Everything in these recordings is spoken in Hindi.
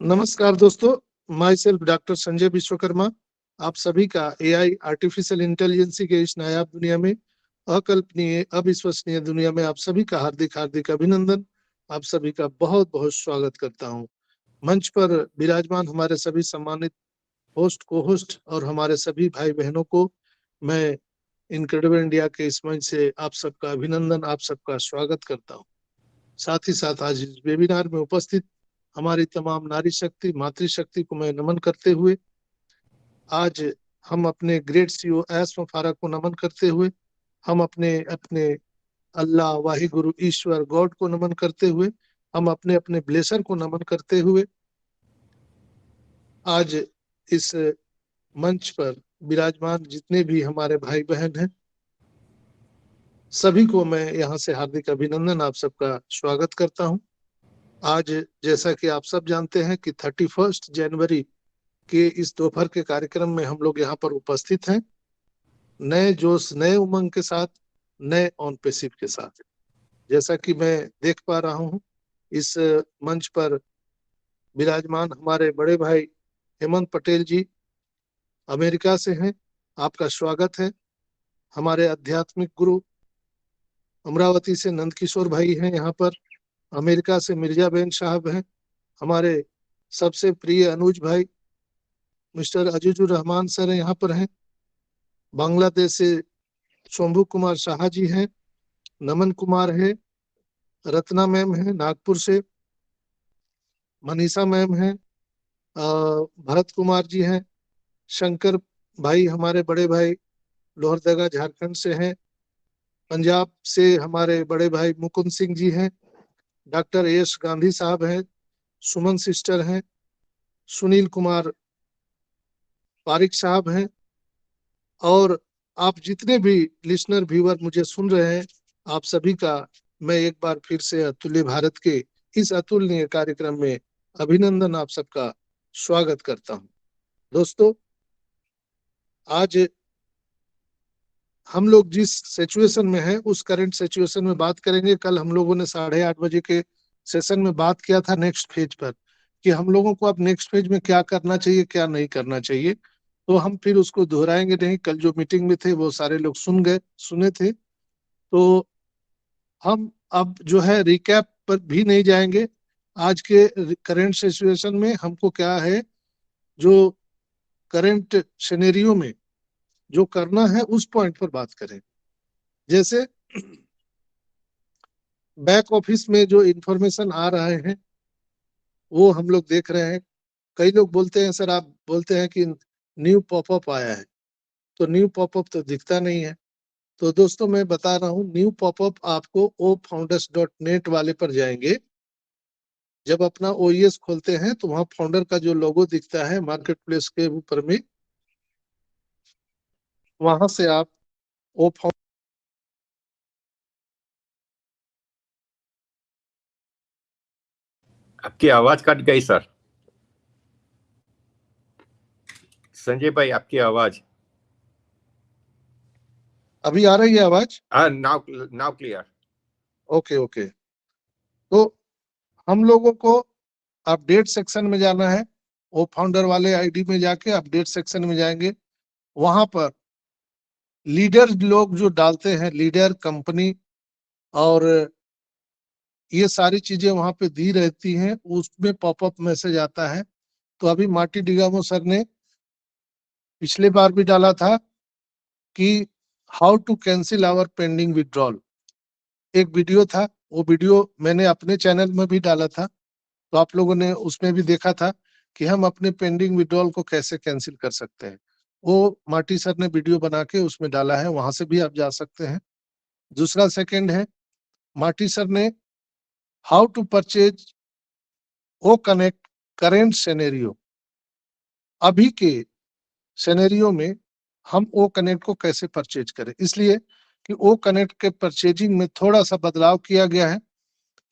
नमस्कार दोस्तों, my self doctor Sanjay Vishwakarma आप सभी का एआई आर्टिफिशियल इंटेलिजेंसी के इस नायाब दुनिया में, अकल्पनीय अविश्वसनीय दुनिया में आप सभी का हार्दिक हार्दिक अभिनंदन। आप सभी का बहुत बहुत स्वागत करता हूं। मंच पर विराजमान हमारे सभी सम्मानित होस्ट, को होस्ट और हमारे सभी भाई बहनों को मैं इनक्रेडिबल इंडिया के इस मंच से आप सबका अभिनंदन, आप सबका स्वागत करता हूँ। साथ ही साथ आज इस वेबिनार में उपस्थित हमारी तमाम नारी शक्ति, मातृशक्ति को मैं नमन करते हुए, आज हम अपने ग्रेट सीईओ एस फारूक को नमन करते हुए, हम अपने अपने अल्लाह, वाहि गुरु, ईश्वर, गॉड को नमन करते हुए, हम अपने अपने ब्लेसर को नमन करते हुए, आज इस मंच पर विराजमान जितने भी हमारे भाई बहन हैं, सभी को मैं यहाँ से हार्दिक अभिनंदन, आप सबका स्वागत करता हूँ। आज जैसा कि आप सब जानते हैं कि 31 जनवरी के इस दोपहर के कार्यक्रम में हम लोग यहाँ पर उपस्थित हैं, नए जोश, नए उमंग के साथ, नए ऑन पेसिव के साथ। जैसा कि मैं देख पा रहा हूँ, इस मंच पर विराजमान हमारे बड़े भाई हेमंत पटेल जी अमेरिका से हैं, आपका स्वागत है। हमारे आध्यात्मिक गुरु अमरावती से नंदकिशोर भाई हैं यहाँ पर, अमेरिका से मिर्जा बेन साहब हैं, हमारे सबसे प्रिय अनुज भाई मिस्टर अजीजुर रहमान सर यहाँ पर हैं, बांग्लादेश से शंभू कुमार शाह जी हैं, नमन कुमार है, रत्ना मैम है नागपुर से, मनीषा मैम है, भरत कुमार जी हैं, शंकर भाई हमारे बड़े भाई लोहरदगा झारखंड से हैं, पंजाब से हमारे बड़े भाई मुकुंद सिंह जी हैं, डॉक्टर एस गांधी साहब हैं, सुमन सिस्टर हैं, सुनील कुमार पारिक साहब हैं, और आप जितने भी लिसनर व्यूअर मुझे सुन रहे हैं, आप सभी का मैं एक बार फिर से अतुल्य भारत के इस अतुलनीय कार्यक्रम में अभिनंदन, आप सबका स्वागत करता हूं। दोस्तों, आज हम लोग जिस सिचुएशन में हैं उस करंट सिचुएशन में बात करेंगे। कल हम लोगों ने 8:30 बजे के सेशन में बात किया था नेक्स्ट फेज पर, कि हम लोगों को अब नेक्स्ट फेज में क्या करना चाहिए, क्या नहीं करना चाहिए। तो हम फिर उसको दोहराएंगे नहीं, कल जो मीटिंग में थे वो सारे लोग सुने थे। तो हम अब जो है रिकैप पर भी नहीं जाएंगे। आज के करंट सिचुएशन में हमको क्या है, जो करंट सिनेरियो में जो करना है उस पॉइंट पर बात करें। जैसे बैक ऑफिस में जो इंफॉर्मेशन आ रहे हैं वो हम लोग देख रहे हैं। कई लोग बोलते हैं, सर आप बोलते हैं कि न्यू पॉपअप आया है, तो न्यू पॉपअप तो दिखता नहीं है। तो दोस्तों मैं बता रहा हूँ, न्यू पॉपअप आपको ofounders.net वाले पर जाएंगे, जब अपना ओईएस खोलते हैं तो वहां फाउंडर का जो लोगो दिखता है मार्केट प्लेस के ऊपर में, वहां से आप ओ आपकी आवाज कट गई सर। संजय भाई आपकी आवाज अभी आ रही है आवाज? Now clear. Okay okay. तो हम लोगों को अपडेट सेक्शन में जाना है, वो फाउंडर वाले आईडी में जाके अपडेट सेक्शन में जाएंगे। वहां पर लीडर लोग जो डालते हैं, लीडर कंपनी और ये सारी चीजें वहां पे दी रहती हैं, उसमें पॉपअप मैसेज आता है। तो अभी मार्टी डिगामो सर ने पिछले बार भी डाला था कि how to cancel our pending withdrawal, एक वीडियो था, वो वीडियो मैंने अपने चैनल में भी डाला था, तो आप लोगों ने उसमें भी देखा था कि हम अपने पेंडिंग विड्रॉल को कैसे कैंसिल कर सकते हैं। वो मार्टी सर ने वीडियो बना के उसमें डाला है, वहां से भी आप जा सकते हैं। दूसरा सेकंड है, मार्टी सर ने how to purchase O connect current scenario, अभी के सिनेरियो में हम ओ कनेक्ट को कैसे परचेज करें, इसलिए कि ओ कनेक्ट के परचेजिंग में थोड़ा सा बदलाव किया गया है।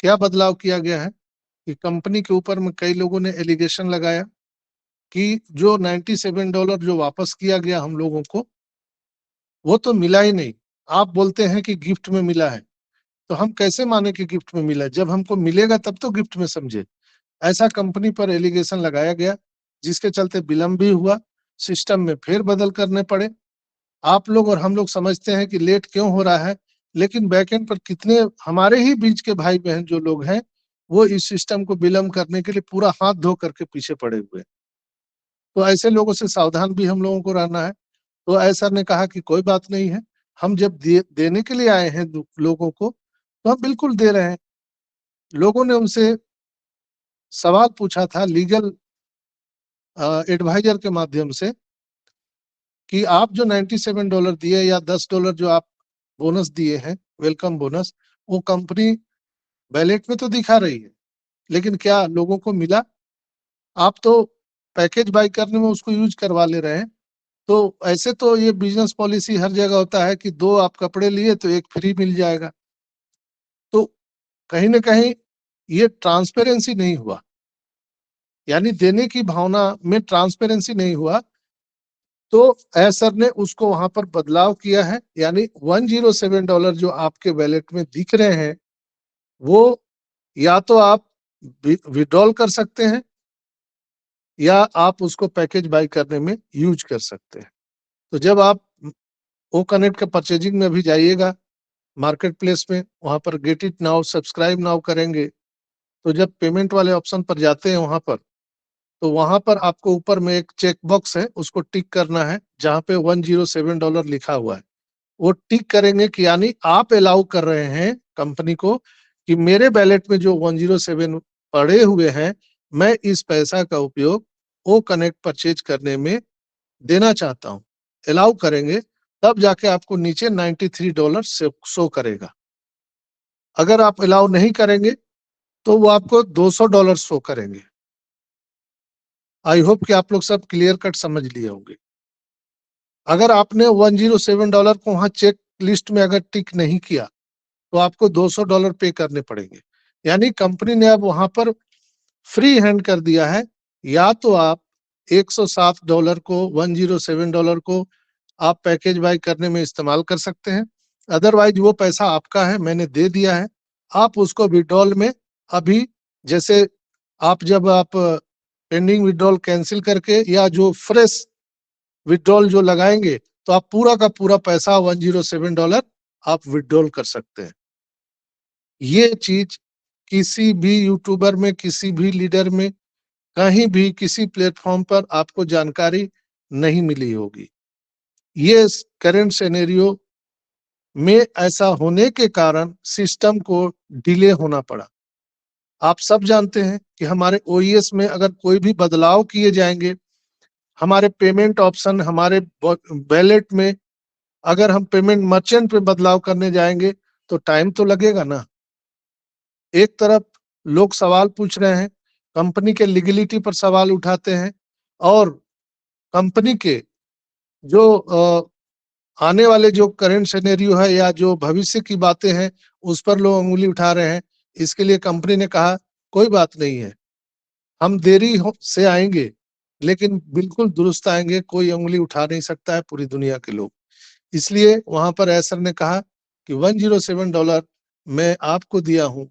क्या बदलाव किया गया है कि कंपनी के ऊपर में कई लोगों ने एलिगेशन लगाया कि जो $97 जो वापस किया गया हम लोगों को, वो तो मिला ही नहीं। आप बोलते हैं कि गिफ्ट में मिला है, तो हम कैसे माने कि गिफ्ट में मिला? जब हमको मिलेगा तब तो गिफ्ट में समझे। ऐसा कंपनी पर एलिगेशन लगाया गया, जिसके चलते विलंब भी हुआ, सिस्टम में फेर बदल करने पड़े। आप लोग और हम लोग समझते हैं कि लेट क्यों हो रहा है, लेकिन बैकएंड पर कितने हमारे ही बीच के भाई बहन जो लोग हैं, वो इस सिस्टम को विलंब करने के लिए पूरा हाथ धो करके पीछे पड़े हुए हैं। तो ऐसे लोगों से सावधान भी हम लोगों को रहना है। तो ऐसा ने कहा कि कोई बात नहीं है, हम जब देने के लिए आए हैं लोगों को, तो हम बिल्कुल दे रहे हैं। लोगों ने उनसे सवाल पूछा था लीगल एडवाइजर के माध्यम से कि आप जो $97 दिए या $10 जो आप बोनस दिए हैं, वेलकम बोनस, वो कंपनी बैलेट में तो दिखा रही है, लेकिन क्या लोगों को मिला? आप तो पैकेज बाय करने में उसको यूज करवा ले रहे हैं। तो ऐसे तो ये बिजनेस पॉलिसी हर जगह होता है कि 2 आप कपड़े लिए तो 1 फ्री मिल जाएगा। तो कहीं न कहीं ये ट्रांसपेरेंसी नहीं हुआ, यानी देने की भावना में ट्रांसपेरेंसी नहीं हुआ। तो एसर ने उसको वहां पर बदलाव किया है, यानी $107 जो आपके वैलेट में दिख रहे हैं, वो या तो आप विड्रॉल कर सकते हैं या आप उसको पैकेज बाय करने में यूज कर सकते हैं। तो जब आप ओ कनेक्ट का परचेजिंग में भी जाइएगा मार्केट प्लेस में, वहां पर get it now subscribe now करेंगे, तो जब पेमेंट वाले ऑप्शन पर जाते हैं वहां पर, तो वहां पर आपको ऊपर में एक चेक बॉक्स है, उसको टिक करना है, जहां पे $107 लिखा हुआ है। वो टिक करेंगे कि यानी आप अलाउ कर रहे हैं कंपनी को कि मेरे बैलेट में जो 107 पड़े हुए हैं, मैं इस पैसा का उपयोग ओ कनेक्ट परचेज करने में देना चाहता हूं। अलाउ करेंगे, तब जाके आपको नीचे $93 शो करेगा। अगर आप अलाउ नहीं करेंगे तो वो आपको $200 शो करेंगे। आई होप कि आप लोग सब क्लियर कट समझ लिए होंगे। अगर आपने $107 को वहां चेक लिस्ट में अगर टिक नहीं किया, तो आपको $200 पे करने पड़ेंगे। यानी कंपनी ने अब वहां पर फ्री हैंड कर दिया है। या तो आप $107 को, $107 को आप पैकेज बाय करने में इस्तेमाल कर सकते हैं, अदरवाइज वो पैसा आपका है, मैंने दे दिया है, आप उसको विड्रॉल में अभी, जैसे आप पेंडिंग विड्रॉल कैंसिल करके या जो फ्रेश विड्रॉल जो लगाएंगे, तो आप पूरा का पूरा पैसा $107 आप विड्रॉल कर सकते हैं। ये चीज किसी भी यूट्यूबर में, किसी भी लीडर में, कहीं भी किसी प्लेटफॉर्म पर आपको जानकारी नहीं मिली होगी। ये करंट सिनेरियो में ऐसा होने के कारण सिस्टम को डिले होना पड़ा। आप सब जानते हैं कि हमारे ओईएस में अगर कोई भी बदलाव किए जाएंगे, हमारे पेमेंट ऑप्शन, हमारे वैलेट में अगर हम पेमेंट मर्चेंट पे बदलाव करने जाएंगे, तो टाइम तो लगेगा ना। एक तरफ लोग सवाल पूछ रहे हैं, कंपनी के लीगलिटी पर सवाल उठाते हैं, और कंपनी के जो आने वाले जो करंट सिनेरियो है या जो भविष्य की बातें हैं, उस पर लोग उंगली उठा रहे हैं। इसके लिए कंपनी ने कहा कोई बात नहीं है, हम देरी से आएंगे, लेकिन बिल्कुल दुरुस्त आएंगे, कोई उंगली उठा नहीं सकता है पूरी दुनिया के लोग। इसलिए वहां पर एसर ने कहा कि $107 मैं आपको दिया हूं,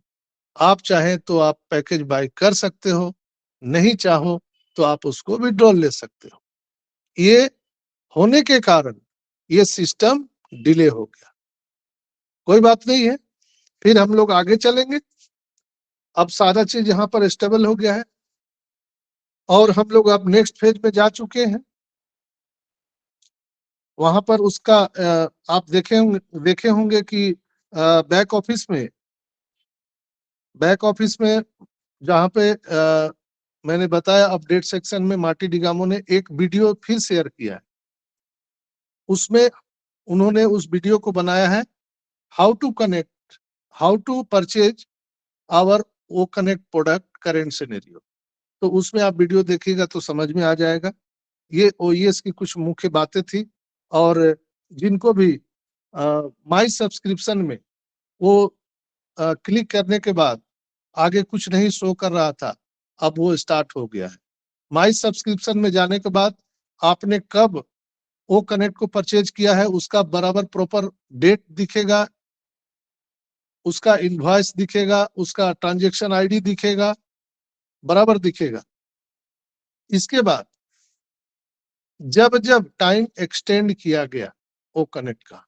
आप चाहें तो आप पैकेज बाय कर सकते हो, नहीं चाहो तो आप उसको विड्रॉल ले सकते हो। ये होने के कारण ये सिस्टम डिले हो गया। कोई बात नहीं है, फिर हम लोग आगे चलेंगे। अब सारा चीज यहाँ पर स्टेबल हो गया है और हम लोग अब नेक्स्ट फेज में जा चुके हैं। वहां पर उसका आप देखे होंगे कि बैक ऑफिस में जहाँ पे मैंने बताया अपडेट सेक्शन में मार्टी डिगामो ने एक वीडियो फिर शेयर किया है। उसमें उन्होंने उस वीडियो को बनाया है, how to purchase our O connect product current scenario. तो उसमें आप वीडियो देखिएगा तो समझ में आ जाएगा। ये ओईएस की कुछ मुख्य बातें थी, और जिनको भी माई सब्सक्रिप्शन में वो क्लिक करने के बाद आगे कुछ नहीं शो कर रहा था, अब वो स्टार्ट हो गया है। माई सब्सक्रिप्शन में जाने के बाद आपने कब ओ कनेक्ट को परचेज किया है, उसका बराबर प्रॉपर डेट दिखेगा, उसका इनवॉइस दिखेगा, उसका ट्रांजैक्शन आईडी दिखेगा, बराबर दिखेगा। इसके बाद जब जब टाइम एक्सटेंड किया गया ओ कनेक्ट का,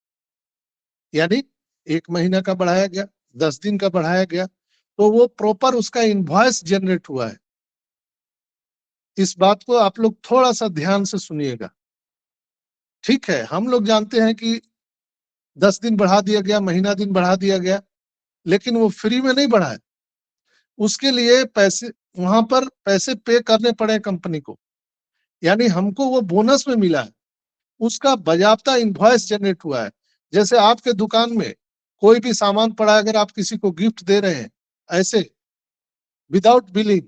यानी 1 महीना का बढ़ाया गया, 10 दिन का बढ़ाया गया, तो वो प्रॉपर उसका इनवॉइस जनरेट हुआ है। इस बात को आप लोग थोड़ा सा ध्यान से सुनिएगा। ठीक है, हम लोग जानते हैं कि 10 दिन बढ़ा दिया गया, महीना दिन बढ़ा दिया गया, लेकिन वो फ्री में नहीं बढ़ा है। उसके लिए पैसे, वहां पर पैसे पे करने पड़े कंपनी को, यानी हमको वो बोनस में मिला है, उसका बाजाबता इनवॉइस जनरेट हुआ है। जैसे आपके दुकान में कोई भी सामान पड़ा है, अगर आप किसी को गिफ्ट दे रहे हैं ऐसे विदाउट बिलिंग,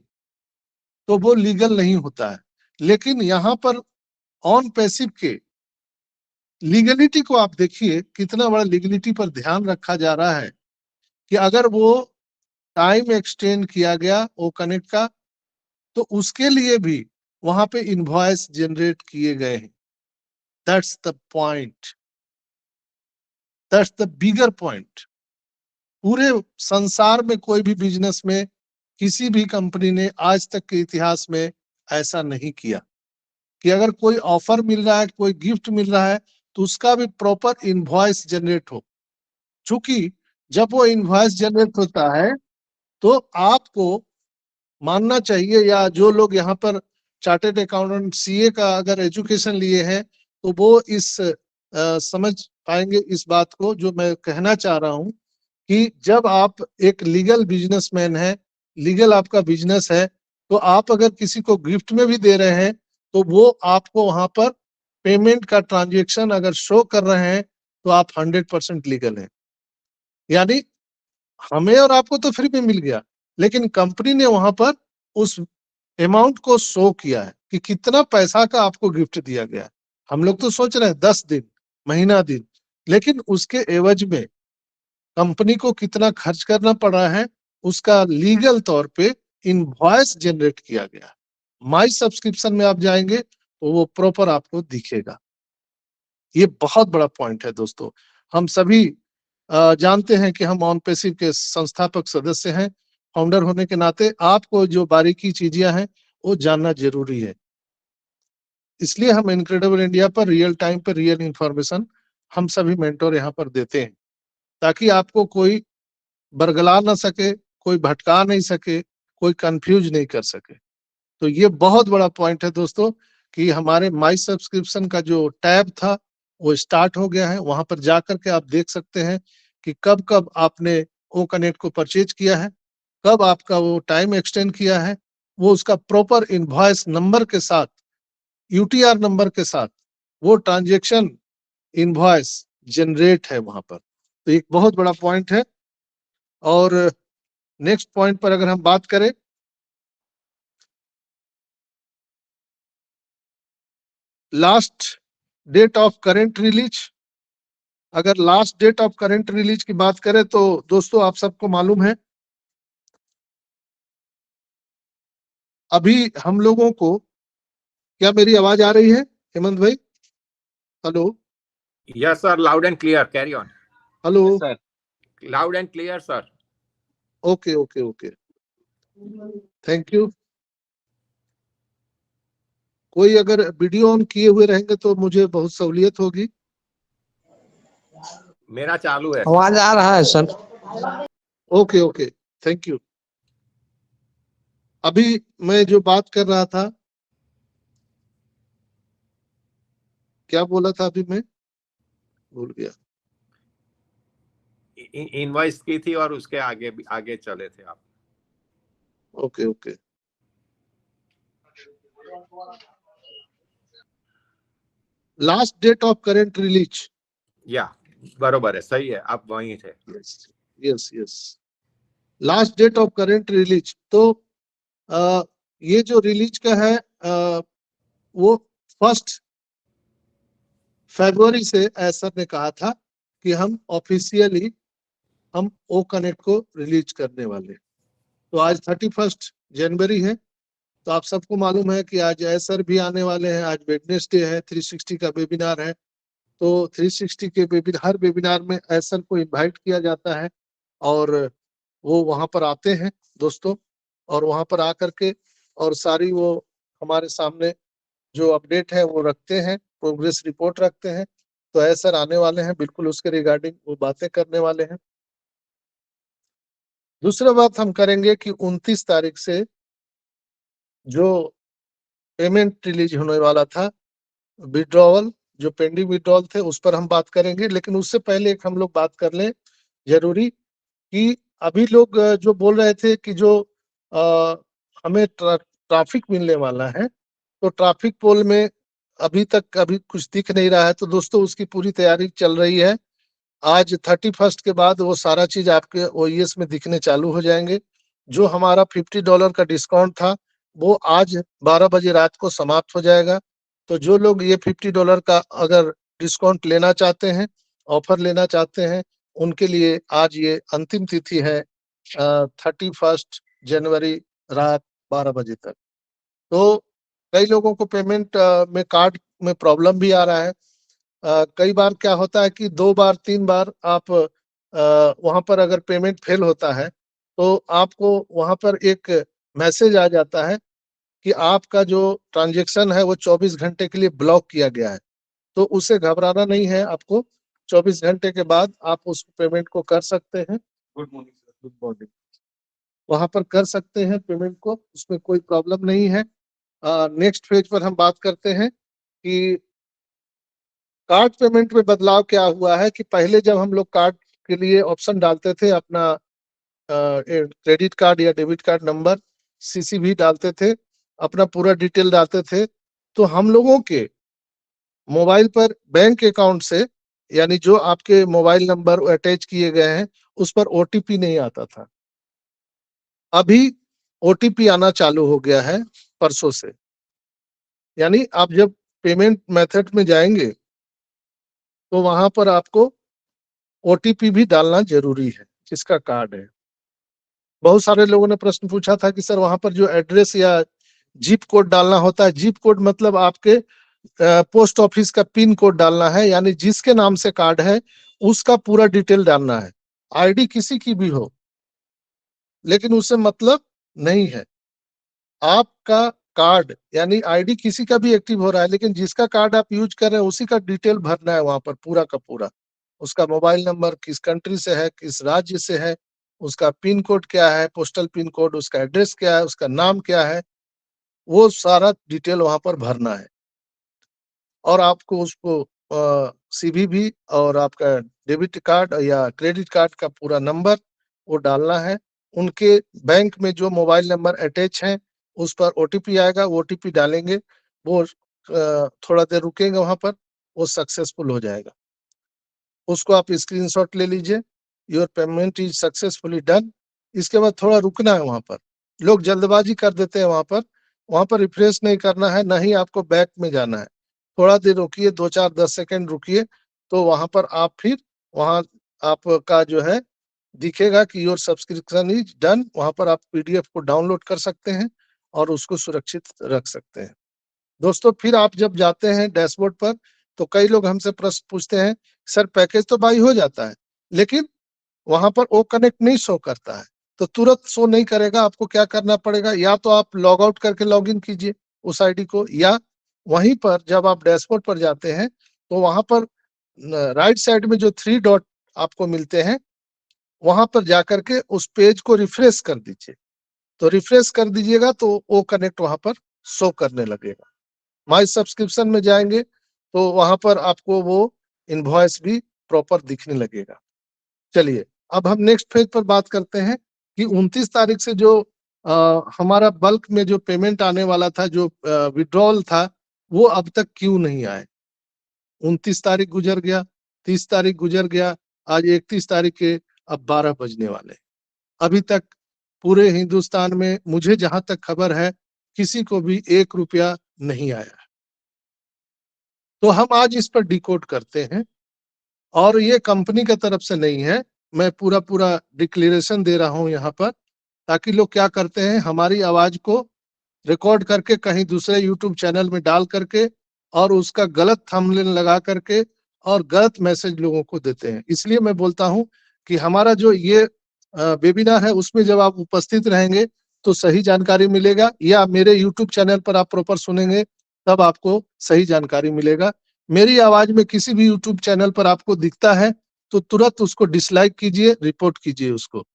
तो वो लीगल नहीं होता है। लेकिन यहाँ पर ऑन पैसिव के लीगलिटी को आप देखिए, कितना बड़ा लीगलिटी पर ध्यान रखा जा रहा है कि अगर वो टाइम एक्सटेंड किया गया वो कनेक्ट का, तो उसके लिए भी वहां पे इनवॉइस जनरेट किए गए हैं। That's the point, that's the bigger point. पूरे संसार में कोई भी बिजनेस में किसी भी कंपनी ने आज तक के इतिहास में ऐसा नहीं किया कि अगर कोई ऑफर मिल रहा है, कोई गिफ्ट मिल रहा है, तो उसका भी प्रॉपर इनवॉइस जनरेट हो। चूंकि जब वो इनवॉइस जनरेट होता है तो आपको मानना चाहिए, या जो लोग यहाँ पर चार्टेड अकाउंटेंट सीए का अगर एजुकेशन लिए हैं तो वो समझ पाएंगे इस बात को जो मैं कहना चाह रहा हूँ कि जब आप एक लीगल बिजनेसमैन है, लीगल आपका बिजनेस है, तो आप अगर किसी को गिफ्ट में भी दे रहे हैं तो वो आपको वहां पर पेमेंट का ट्रांजेक्शन अगर शो कर रहे हैं तो आप 100% लीगल है। यानी हमें और आपको तो फ्री में मिल गया, लेकिन कंपनी ने वहां पर उस अमाउंट को शो किया है कि कितना पैसा का आपको गिफ्ट दिया गया। हम लोग तो सोच रहे हैं 10 दिन, महीना दिन, लेकिन उसके एवज में कंपनी को कितना खर्च करना पड़ रहा है उसका लीगल तौर पे इनवॉइस जनरेट किया गया। माई सब्सक्रिप्शन में आप जाएंगे तो वो प्रॉपर आपको दिखेगा। ये बहुत बड़ा पॉइंट है दोस्तों। हम सभी जानते हैं कि हम ऑन पैसिव के संस्थापक सदस्य हैं। फाउंडर होने के नाते आपको जो बारीकी चीजें हैं वो जानना जरूरी है। इसलिए हम इनक्रेडिबल इंडिया पर रियल टाइम पर रियल इंफॉर्मेशन हम सभी मेंटोर यहाँ पर देते हैं, ताकि आपको कोई बरगला ना सके, कोई भटका नहीं सके, कोई कंफ्यूज नहीं कर सके। तो ये बहुत बड़ा पॉइंट है दोस्तों कि हमारे माई सब्सक्रिप्शन का जो टैब था वो स्टार्ट हो गया है। वहां पर जाकर के आप देख सकते हैं कि कब कब आपने ओ कनेक्ट को परचेज किया है, कब आपका वो टाइम एक्सटेंड किया है, वो उसका प्रॉपर इनवॉइस नंबर के साथ, यूटीआर नंबर के साथ वो ट्रांजेक्शन इनवॉइस जनरेट है वहां पर। तो एक बहुत बड़ा पॉइंट है। और नेक्स्ट पॉइंट पर अगर हम बात करें, last date of current release. अगर last date of current release की बात करें तो दोस्तों आप सबको मालूम है, अभी हम लोगों को, क्या मेरी आवाज आ रही है हेमंत भाई? Hello? Yes, sir. Loud and clear. Carry on. Hello? Yes, sir. Loud and clear, sir. Okay okay okay, thank you. कोई अगर वीडियो ऑन किए हुए रहेंगे तो मुझे बहुत सहूलियत होगी। मेरा चालू है। आवाज आ रहा है sir. Okay okay, thank you. अभी मैं जो बात कर रहा था, क्या बोला था अभी मैं भूल गया। इनवॉइस की थी और उसके आगे आगे चले थे आप। Okay okay, last date of current release. या बरोबर है, सही है, आप वहीं थे। Yes yes yes, last date of current release. तो ये जो रिलीज का है वो 1 फरवरी से सर ने कहा था कि हम ऑफिशियली हम ओ कनेक्ट को रिलीज करने वाले। तो आज 31 जनवरी है, तो आप सबको मालूम है कि आज सर भी आने वाले हैं। आज वेडनेसडे है, 360 का वेबिनार है। तो 360 के हर वेबिनार में सर को इनवाइट किया जाता है और वो वहां पर आते हैं दोस्तों। और वहां पर आकर के और सारी वो हमारे सामने जो अपडेट है वो रखते हैं, प्रोग्रेस रिपोर्ट रखते हैं। तो ऐसे सर आने वाले हैं, बिल्कुल उसके रिगार्डिंग वो बातें करने वाले हैं। दूसरा बात हम करेंगे कि 29 तारीख से जो पेमेंट रिलीज होने वाला था, विड्रॉवल, जो पेंडिंग विड्रॉवल थे उस पर हम बात करेंगे। लेकिन उससे पहले एक हम लोग बात कर लें जरूरी कि अभी लोग जो बोल रहे थे कि जो हमें ट्रैफिक मिलने वाला है, तो ट्रैफिक पोल में अभी कुछ दिख नहीं रहा है। तो दोस्तों उसकी पूरी तैयारी चल रही है। आज 31 के बाद वो सारा चीज आपके ओईएस में दिखने चालू हो जाएंगे। जो हमारा $50 का डिस्काउंट था वो आज 12 बजे रात को समाप्त हो जाएगा। तो जो लोग ये $50 का अगर डिस्काउंट लेना चाहते हैं, ऑफर लेना चाहते हैं, उनके लिए आज ये अंतिम तिथि है, 31 जनवरी रात 12 बजे तक। तो कई लोगों को पेमेंट में कार्ड में प्रॉब्लम भी आ रहा है। कई बार क्या होता है कि 2 बार 3 बार आप वहां पर अगर पेमेंट फेल होता है तो आपको वहां पर एक मैसेज आ जाता है कि आपका जो ट्रांजैक्शन है वो 24 घंटे के लिए ब्लॉक किया गया है। तो उससे घबराना नहीं है आपको। 24 घंटे के बाद आप उस पेमेंट को कर सकते हैं। Good morning sir. Good morning. वहां पर कर सकते हैं पेमेंट को, उसमें कोई प्रॉब्लम नहीं है। नेक्स्ट फेज पर हम बात करते हैं कि कार्ड पेमेंट में बदलाव क्या हुआ है। कि पहले जब हम लोग कार्ड के लिए ऑप्शन डालते थे, अपना क्रेडिट कार्ड या डेबिट कार्ड नंबर, सीसीवी डालते थे, अपना पूरा डिटेल डालते थे, तो हम लोगों के मोबाइल पर बैंक अकाउंट से, यानी जो आपके मोबाइल नंबर अटैच किए गए हैं उस पर ओटीपी नहीं आता था। अभी ओटीपी आना चालू हो गया है परसों से। यानी आप जब पेमेंट मेथड में जाएंगे तो वहां पर आपको ओटीपी भी डालना जरूरी है, जिसका कार्ड है। बहुत सारे लोगों ने प्रश्न पूछा था कि सर वहां पर जो एड्रेस या जिप कोड डालना होता है, जिप कोड मतलब आपके पोस्ट ऑफिस का पिन कोड डालना है, यानी जिसके नाम से कार्ड है उसका पूरा डिटेल डालना है। आईडी किसी की भी हो, लेकिन उससे मतलब नहीं है। आपका कार्ड यानी आईडी किसी का भी एक्टिव हो रहा है, लेकिन जिसका कार्ड आप यूज कर रहे हैं उसी का डिटेल भरना है वहां पर पूरा का पूरा। उसका मोबाइल नंबर, किस कंट्री से है, किस राज्य से है, उसका पिन कोड क्या है, पोस्टल पिन कोड, उसका एड्रेस क्या है, उसका नाम क्या है, वो सारा डिटेल वहां पर भरना है। और आपको उसको सीवीवी और आपका डेबिट कार्ड या क्रेडिट कार्ड का पूरा नंबर वो डालना है। उनके बैंक में जो मोबाइल नंबर अटैच है उस पर ओटीपी आएगा, वो ओटीपी डालेंगे, वो थोड़ा देर रुकेंगे वहां पर, वो सक्सेसफुल हो जाएगा। उसको आप स्क्रीनशॉट ले लीजिए, your payment is successfully done. इसके बाद थोड़ा रुकना है वहां पर। लोग जल्दबाजी कर देते हैं वहां पर रिफ्रेश नहीं करना है, ना ही आपको बैक में जाना है। थोड़ा देर रुकिए, 2 4 10 सेकंड रुकिए, तो वहां पर आप फिर वहां आपका जो है दिखेगा कि योर सब्सक्रिप्शन इज डन। वहां पर आप पीडीएफ को डाउनलोड कर सकते हैं और उसको सुरक्षित रख सकते हैं। दोस्तों फिर आप जब जाते हैं डैशबोर्ड पर, तो कई लोग हमसे प्रश्न पूछते हैं, सर पैकेज तो बाई हो जाता है लेकिन वहां पर वो कनेक्ट नहीं शो करता है। तो तुरंत शो नहीं करेगा। आपको क्या करना पड़ेगा, या तो आप लॉग आउट करके लॉग इन कीजिए उस आईडी को, या वहीं पर जब आप डैशबोर्ड पर जाते हैं तो वहां पर राइट साइड में जो 3 डॉट आपको मिलते हैं, वहां पर जाकर के उस पेज को रिफ्रेश कर दीजिए। तो रिफ्रेश कर दीजिएगा तो वो कनेक्ट वहां पर शो करने लगेगा। माई सब्सक्रिप्शन में जाएंगे तो वहां पर आपको वो इनवॉइस भी प्रॉपर दिखने लगेगा। चलिए अब हम नेक्स्ट फेज पर बात करते हैं कि 29 तारीख से जो हमारा बल्क में जो पेमेंट आने वाला था, जो विड्रॉल था, वो अब तक क्यों नहीं आए। 29 तारीख गुजर गया, 30 तारीख गुजर गया, आज 31 तारीख के अब 12 बजने वाले, अभी तक पूरे हिंदुस्तान में मुझे जहां तक खबर है किसी को भी 1 रुपया नहीं आया। तो हम आज इस पर डिकोड करते हैं, और ये कंपनी की तरफ से नहीं है, मैं पूरा पूरा डिक्लेरेशन दे रहा हूं यहाँ पर, ताकि लोग क्या करते हैं, हमारी आवाज को रिकॉर्ड करके कहीं दूसरे यूट्यूब चैनल में डाल करके और उसका गलत थंबनेल लगा करके और गलत मैसेज लोगों को देते हैं। इसलिए मैं बोलता हूं कि हमारा जो ये वेबिनार है उसमें जब आप उपस्थित रहेंगे तो सही जानकारी मिलेगा, या मेरे YouTube चैनल पर आप प्रॉपर सुनेंगे तब आपको सही जानकारी मिलेगा। मेरी आवाज में किसी भी YouTube चैनल पर आपको दिखता है तो तुरंत उसको डिसलाइक कीजिए, रिपोर्ट कीजिए उसको।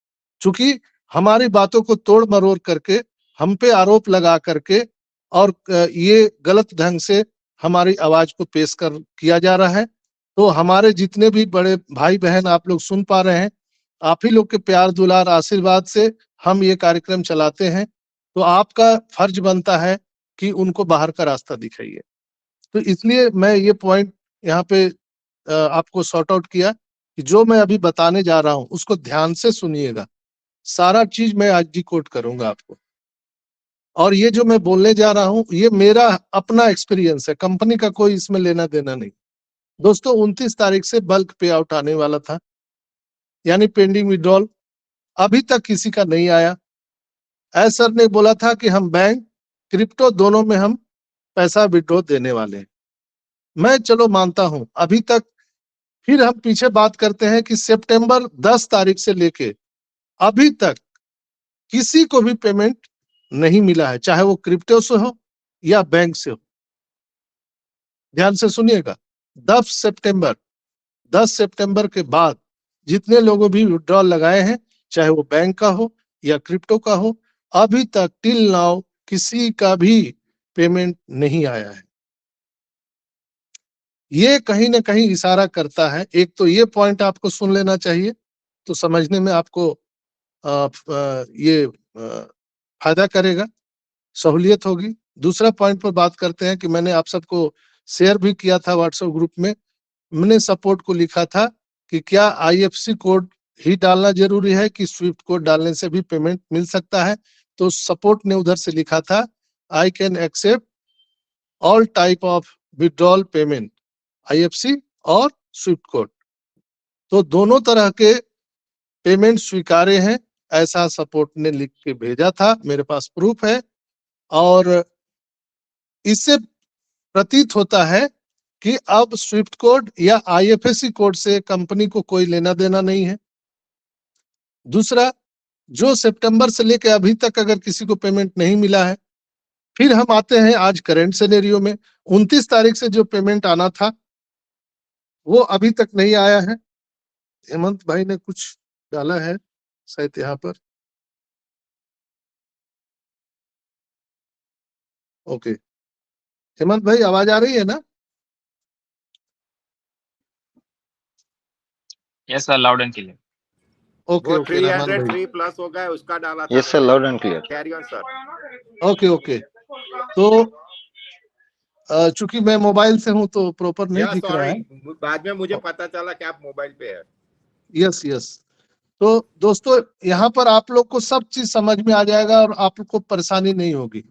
चूंकि हमारी बातों को तोड़ मरोड़ करके, हम पे आरोप लगा करके और ये गलत ढंग से हमारी आवाज को पेश कर किया जा रहा है। तो हमारे जितने भी बड़े भाई बहन आप लोग सुन पा रहे हैं, आप ही लोग के प्यार दुलार आशीर्वाद से हम ये कार्यक्रम चलाते हैं। तो आपका फर्ज बनता है कि उनको बाहर का रास्ता दिखाइए। तो इसलिए मैं ये पॉइंट यहाँ पे आपको सॉर्ट आउट किया कि जो मैं अभी बताने जा रहा हूँ उसको ध्यान से सुनिएगा। सारा चीज मैं आज डिकोड करूंगा आपको, और ये जो मैं बोलने जा रहा हूँ ये मेरा अपना एक्सपीरियंस है, कंपनी का कोई इसमें लेना देना नहीं। दोस्तों 29 तारीख से बल्क पे आउट आने वाला था, यानी पेंडिंग विड्रॉल, अभी तक किसी का नहीं आया। एस सर ने बोला था कि हम बैंक क्रिप्टो दोनों में हम पैसा विड्रॉ देने वाले हैं। मैं चलो मानता हूं, अभी तक फिर हम पीछे बात करते हैं कि सितंबर 10 तारीख से लेके अभी तक किसी को भी पेमेंट नहीं मिला है, चाहे वो क्रिप्टो से हो या बैंक से हो। ध्यान से सुनिएगा, 10 सितंबर के बाद जितने लोगों भी विड्रॉल लगाए हैं, चाहे वो बैंक का हो या क्रिप्टो का हो, अभी तक टिल नाउ किसी का भी पेमेंट नहीं आया है। ये कहीं ना कहीं इशारा करता है, एक तो ये पॉइंट आपको सुन लेना चाहिए तो समझने में आपको ये फायदा करेगा, सहूलियत होगी। दूसरा पॉइंट पर बात करते हैं कि मैंने आप सबको शेयर भी किया था व्हाट्सएप ग्रुप में। मैंने सपोर्ट को लिखा था कि क्या आईएफएससी कोड ही डालना जरूरी है कि स्विफ्ट कोड डालने से भी पेमेंट मिल सकता है। तो सपोर्ट ने उधर से लिखा था I can accept all type of withdrawal payment, IFSC और स्विफ्ट कोड। तो दोनों तरह के पेमेंट स्वीकार्य हैं, ऐसा सपोर्ट ने लिख के भेजा था, मेरे पास प्रूफ है। और इससे प्रतीत होता है कि अब स्विफ्ट कोड या आईएफएससी कोड से कंपनी को कोई लेना देना नहीं है। दूसरा, जो सितंबर से लेकर अभी तक अगर किसी को पेमेंट नहीं मिला है, फिर हम आते हैं आज करंट सिनेरियो में। 29 तारीख से जो पेमेंट आना था वो अभी तक नहीं आया है। हेमंत भाई ने कुछ डाला है शायद यहाँ पर, ओके। हेमंत भाई आवाज आ रही है ना? Yes sir, loud and clear. Okay okay, Rahman भाई 303 प्लस हो गया, उसका डाला था। Yes sir, loud and clear. Carry on sir. Okay okay. तो चूंकि मैं मोबाइल से हूं तो प्रॉपर नहीं दिख रहा है। बाद में मुझे पता चला कि आप मोबाइल पे है। Yes yes. तो दोस्तों यहाँ पर आप लोग को सब चीज समझ में आ जाएगा और आप लोग को परेशानी नहीं होगी।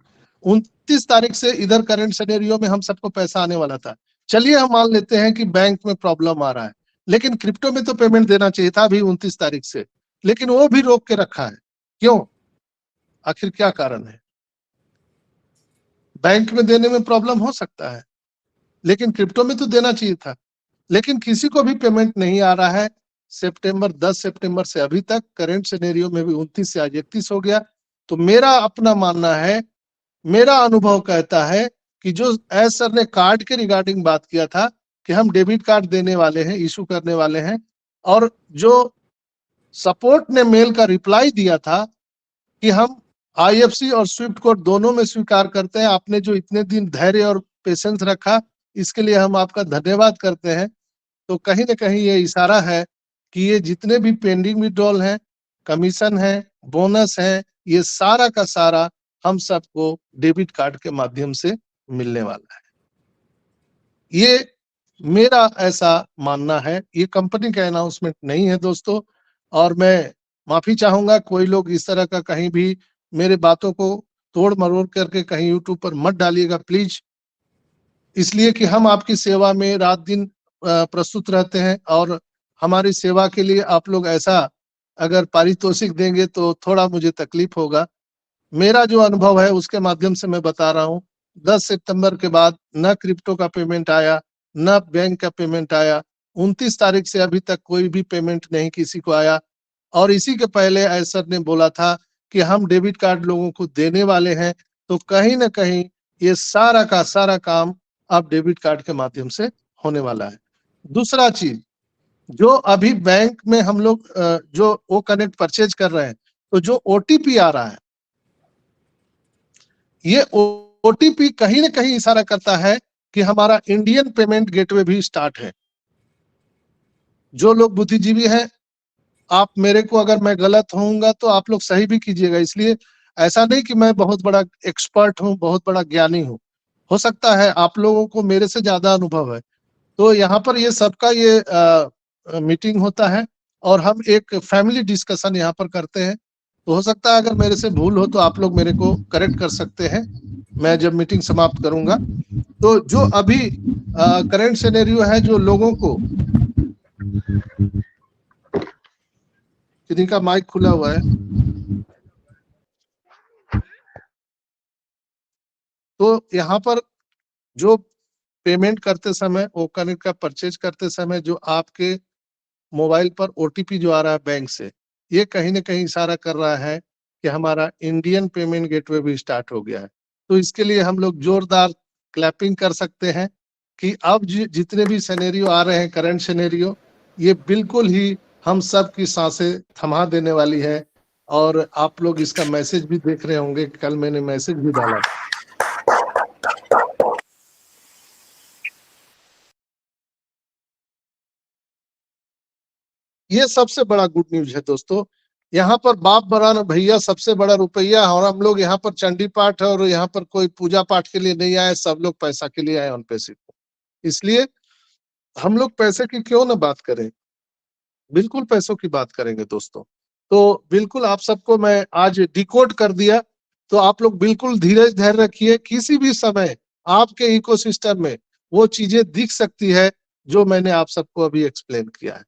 29 तारीख से इधर करंट सिनेरियो में हम सबको पैसा आने वाला था। चलिए हम मान लेते हैं कि बैंक में प्रॉब्लम आ रहा है, लेकिन क्रिप्टो में तो पेमेंट देना चाहिए था अभी 29 तारीख से, लेकिन वो भी रोक के रखा है। क्यों? आखिर क्या कारण है? बैंक में देने में प्रॉब्लम हो सकता है, लेकिन क्रिप्टो में तो देना चाहिए था। लेकिन किसी को भी पेमेंट नहीं आ रहा है। 10 सितंबर से अभी तक करंट सिनेरियो में भी 29 से आज 31 हो गया। तो मेरा अपना मानना है, मेरा अनुभव कहता है कि जो एस सर ने कार्ड के रिगार्डिंग बात किया था कि हम डेबिट कार्ड देने वाले हैं, इशू करने वाले हैं, और जो सपोर्ट ने मेल का रिप्लाई दिया था कि हम आईएफएससी और स्विफ्ट कोड दोनों में स्वीकार करते हैं, आपने जो इतने दिन धैर्य और पेशेंस रखा इसके लिए हम आपका धन्यवाद करते हैं। तो कहीं ना कहीं ये इशारा है कि ये जितने भी पेंडिंग विड्रॉल हैं, कमीशन है, बोनस है, ये सारा का सारा हम सबको डेबिट कार्ड के माध्यम से मिलने वाला है। ये मेरा ऐसा मानना है, ये कंपनी का अनाउंसमेंट नहीं है दोस्तों। और मैं माफी चाहूंगा, कोई लोग इस तरह का कहीं भी मेरे बातों को तोड़ मरोड़ करके कहीं यूट्यूब पर मत डालिएगा प्लीज, इसलिए कि हम आपकी सेवा में रात दिन प्रस्तुत रहते हैं और हमारी सेवा के लिए आप लोग ऐसा अगर पारितोषिक देंगे तो थोड़ा मुझे तकलीफ होगा। मेरा जो अनुभव है उसके माध्यम से मैं बता रहा हूँ। 10 सितंबर के बाद न क्रिप्टो का पेमेंट आया, न बैंक का पेमेंट आया। 29 तारीख से अभी तक कोई भी पेमेंट नहीं किसी को आया। और इसी के पहले एसर ने बोला था कि हम डेबिट कार्ड लोगों को देने वाले हैं, तो कहीं ना कहीं ये सारा का सारा काम अब डेबिट कार्ड के माध्यम से होने वाला है। दूसरा चीज, जो अभी बैंक में हम लोग जो वो कनेक्ट परचेज कर रहे हैं, तो जो ओटीपी आ रहा है, ये ओटीपी कहीं ना कहीं इशारा करता है कि हमारा इंडियन पेमेंट गेटवे भी स्टार्ट है। जो लोग बुद्धिजीवी हैं, आप मेरे को, अगर मैं गलत होऊंगा तो आप लोग सही भी कीजिएगा। इसलिए ऐसा नहीं कि मैं बहुत बड़ा एक्सपर्ट हूँ, बहुत बड़ा ज्ञानी हूँ, हो सकता है आप लोगों को मेरे से ज्यादा अनुभव है। तो यहाँ पर ये सबका ये मीटिंग होता है और हम एक फैमिली डिस्कशन यहाँ पर करते हैं। तो हो सकता है अगर मेरे से भूल हो तो आप लोग मेरे को करेक्ट कर सकते हैं, मैं जब मीटिंग समाप्त करूंगा। तो जो अभी करंट सिनेरियो है, जो लोगों को, किन्हीं का माइक खुला हुआ है, तो यहाँ पर जो पेमेंट करते समय, वो कनेक्ट का परचेज करते समय जो आपके मोबाइल पर ओटीपी जो आ रहा है बैंक से, ये कहीं ना कहीं इशारा कर रहा है कि हमारा इंडियन पेमेंट गेटवे भी स्टार्ट हो गया है। तो इसके लिए हम लोग जोरदार क्लैपिंग कर सकते हैं कि अब जितने भी सिनेरियो आ रहे हैं, करंट सिनेरियो, ये बिल्कुल ही हम सब की सांसें थमा देने वाली है। और आप लोग इसका मैसेज भी देख रहे होंगे, कल मैंने मैसेज भी डाला। ये सबसे बड़ा गुड न्यूज है दोस्तों। यहाँ पर बाप बड़ा भैया सबसे बड़ा रुपया, और हम लोग यहाँ पर चंडी पाठ और यहाँ पर कोई पूजा पाठ के लिए नहीं आए, सब लोग पैसा के लिए आए ऑन पैसे को। इसलिए हम लोग पैसे की क्यों ना बात करें, बिल्कुल पैसों की बात करेंगे दोस्तों। तो बिल्कुल आप सबको मैं आज डिकोड कर दिया। तो आप लोग बिल्कुल धीरज धैर्य रखिए, किसी भी समय आपके इकोसिस्टम में वो चीजें दिख सकती है जो मैंने आप सबको अभी एक्सप्लेन किया है,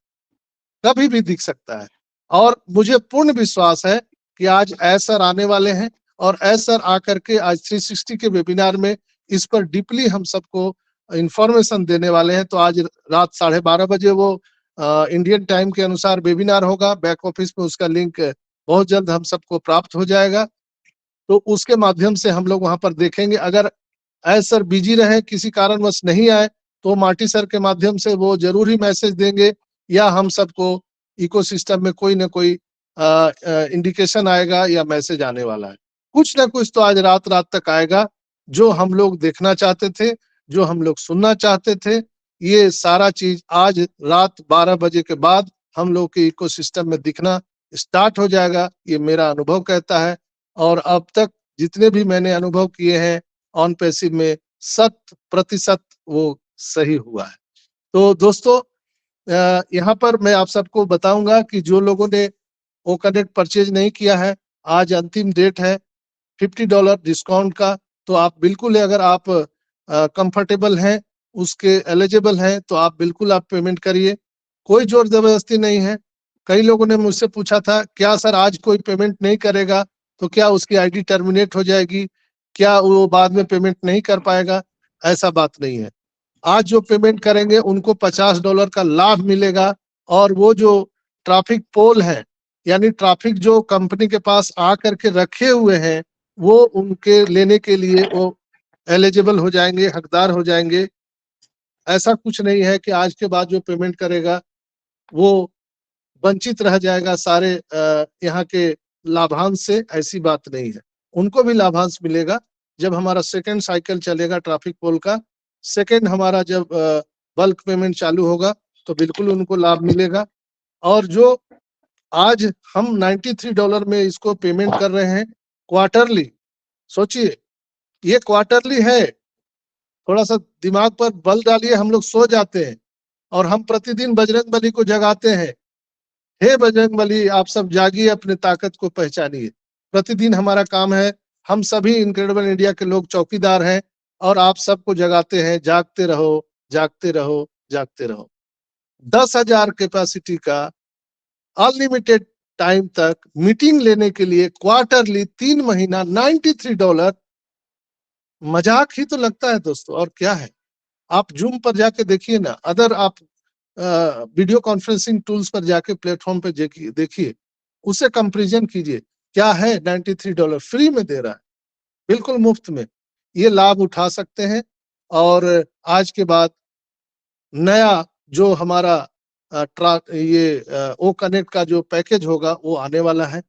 कभी भी दिख सकता है। और मुझे पूर्ण विश्वास है कि आज एस सर आने वाले हैं और एस सर आकर के आज 360 के वेबिनार में इस पर डीपली हम सबको इंफॉर्मेशन देने वाले हैं। तो आज रात 12:30 बजे वो इंडियन टाइम के अनुसार वेबिनार होगा। बैक ऑफिस में उसका लिंक बहुत जल्द हम सबको प्राप्त हो जाएगा, तो उसके माध्यम से हम लोग वहां पर देखेंगे। अगर एस सर बिजी रहे, किसी कारणवश नहीं आए, तो मार्टी सर के माध्यम से वो जरूर ही मैसेज देंगे, या हम सबको इकोसिस्टम में कोई ना कोई इंडिकेशन आएगा या मैसेज आने वाला है। कुछ ना कुछ तो आज रात रात तक आएगा, जो हम लोग देखना चाहते थे, जो हम लोग सुनना चाहते थे, ये सारा चीज आज रात 12 बजे के बाद हम लोग के इकोसिस्टम में दिखना स्टार्ट हो जाएगा, ये मेरा अनुभव कहता है। और अब तक जितने भी मैंने अनुभव किए हैं ऑन पैसिव में, 100% वो सही हुआ है। तो दोस्तों, यहाँ पर मैं आप सबको बताऊंगा कि जो लोगों ने वो कनेक्ट परचेज नहीं किया है, आज अंतिम डेट है $50 डिस्काउंट का। तो आप बिल्कुल, अगर आप कंफर्टेबल हैं, उसके एलिजिबल हैं, तो आप बिल्कुल आप पेमेंट करिए, कोई जोर जबरदस्ती नहीं है। कई लोगों ने मुझसे पूछा था, क्या सर आज कोई पेमेंट नहीं करेगा तो क्या उसकी आईडी टर्मिनेट हो जाएगी, क्या वो बाद में पेमेंट नहीं कर पाएगा? ऐसा बात नहीं है। आज जो पेमेंट करेंगे उनको $50 का लाभ मिलेगा। और वो जो ट्रैफिक पोल है, यानी ट्रैफिक जो कंपनी के पास आ करके रखे हुए हैं, वो उनके लेने के लिए वो एलिजिबल हो जाएंगे, हकदार हो जाएंगे। ऐसा कुछ नहीं है कि आज के बाद जो पेमेंट करेगा वो वंचित रह जाएगा सारे यहाँ के लाभांश से, ऐसी बात नहीं है। उनको भी लाभांश मिलेगा। जब हमारा सेकंड साइकिल चलेगा ट्रैफिक पोल का, सेकंड हमारा जब बल्क पेमेंट चालू होगा, तो बिल्कुल उनको लाभ मिलेगा। और जो आज हम $93 में इसको पेमेंट कर रहे हैं क्वार्टरली, सोचिए ये क्वार्टरली है। थोड़ा सा दिमाग पर बल डालिए, हम लोग सो जाते हैं और हम प्रतिदिन बजरंग बली को जगाते हैं, हे बजरंग बली आप सब जागिए, अपने ताकत को पहचानिए। प्रतिदिन हमारा काम है, हम सभी इनक्रेडिबल इंडिया के लोग चौकीदार हैं और आप सबको जगाते हैं, जागते रहो, जागते रहो, जागते रहो। 10,000 कैपेसिटी का अनलिमिटेड टाइम तक मीटिंग लेने के लिए क्वार्टरली 3 महीना $93, मजाक ही तो लगता है दोस्तों, और क्या है। आप जूम पर जाके देखिए ना, अदर आप वीडियो कॉन्फ्रेंसिंग टूल्स पर जाके प्लेटफॉर्म पे देखिए, उसे कंपेरिजन कीजिए। क्या है, $93 फ्री में दे रहा है, बिल्कुल मुफ्त में। ये लाभ उठा सकते हैं। और आज के बाद नया जो हमारा ओ कनेक्ट का जो पैकेज होगा वो आने वाला है।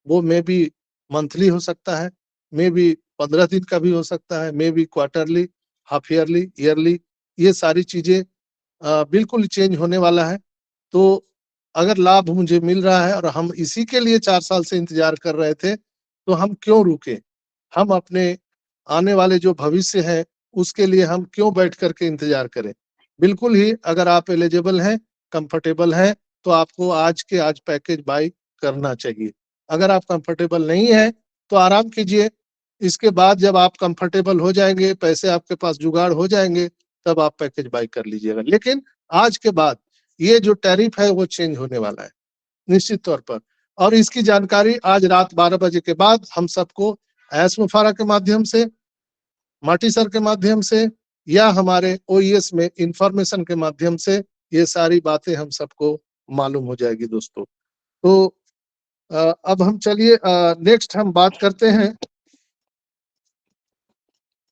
वो मे बी मंथली हो सकता है, मे बी 15 दिन का भी हो सकता है, may be quarterly, half yearly, yearly. ये सारी चीजें बिल्कुल चेंज होने वाला है। तो अगर लाभ मुझे मिल रहा है और हम इसी के लिए 4 साल से इंतजार कर रहे थे, तो हम क्यों रुके? हम अपने आने वाले जो भविष्य है, उसके लिए हम क्यों बैठ कर के इंतजार करें? बिल्कुल ही अगर आप एलिजिबल हैं, कंफर्टेबल हैं, तो आपको आज के आज पैकेज बाय करना चाहिए। अगर आप कंफर्टेबल नहीं हैं, तो आराम कीजिए। इसके बाद जब आप कंफर्टेबल हो जाएँगे, पैसे आपके पास जुगाड़ हो जाएँगे, तब आप पैकेज बाय कर लीजिएगा। लेकिन आज के बाद ये जो टैरिफ है वो चेंज होने वाला है, निश्चित तौर पर। और इसकी जानकारी आज रात 12 बजे के बाद हम सबको ऐश मुफारा के माध्यम से, माटी सर के माध्यम से या हमारे ओईएस में इंफॉर्मेशन के माध्यम से ये सारी बातें हम सबको मालूम हो जाएगी दोस्तों। तो अब हम चलिए नेक्स्ट हम बात करते हैं।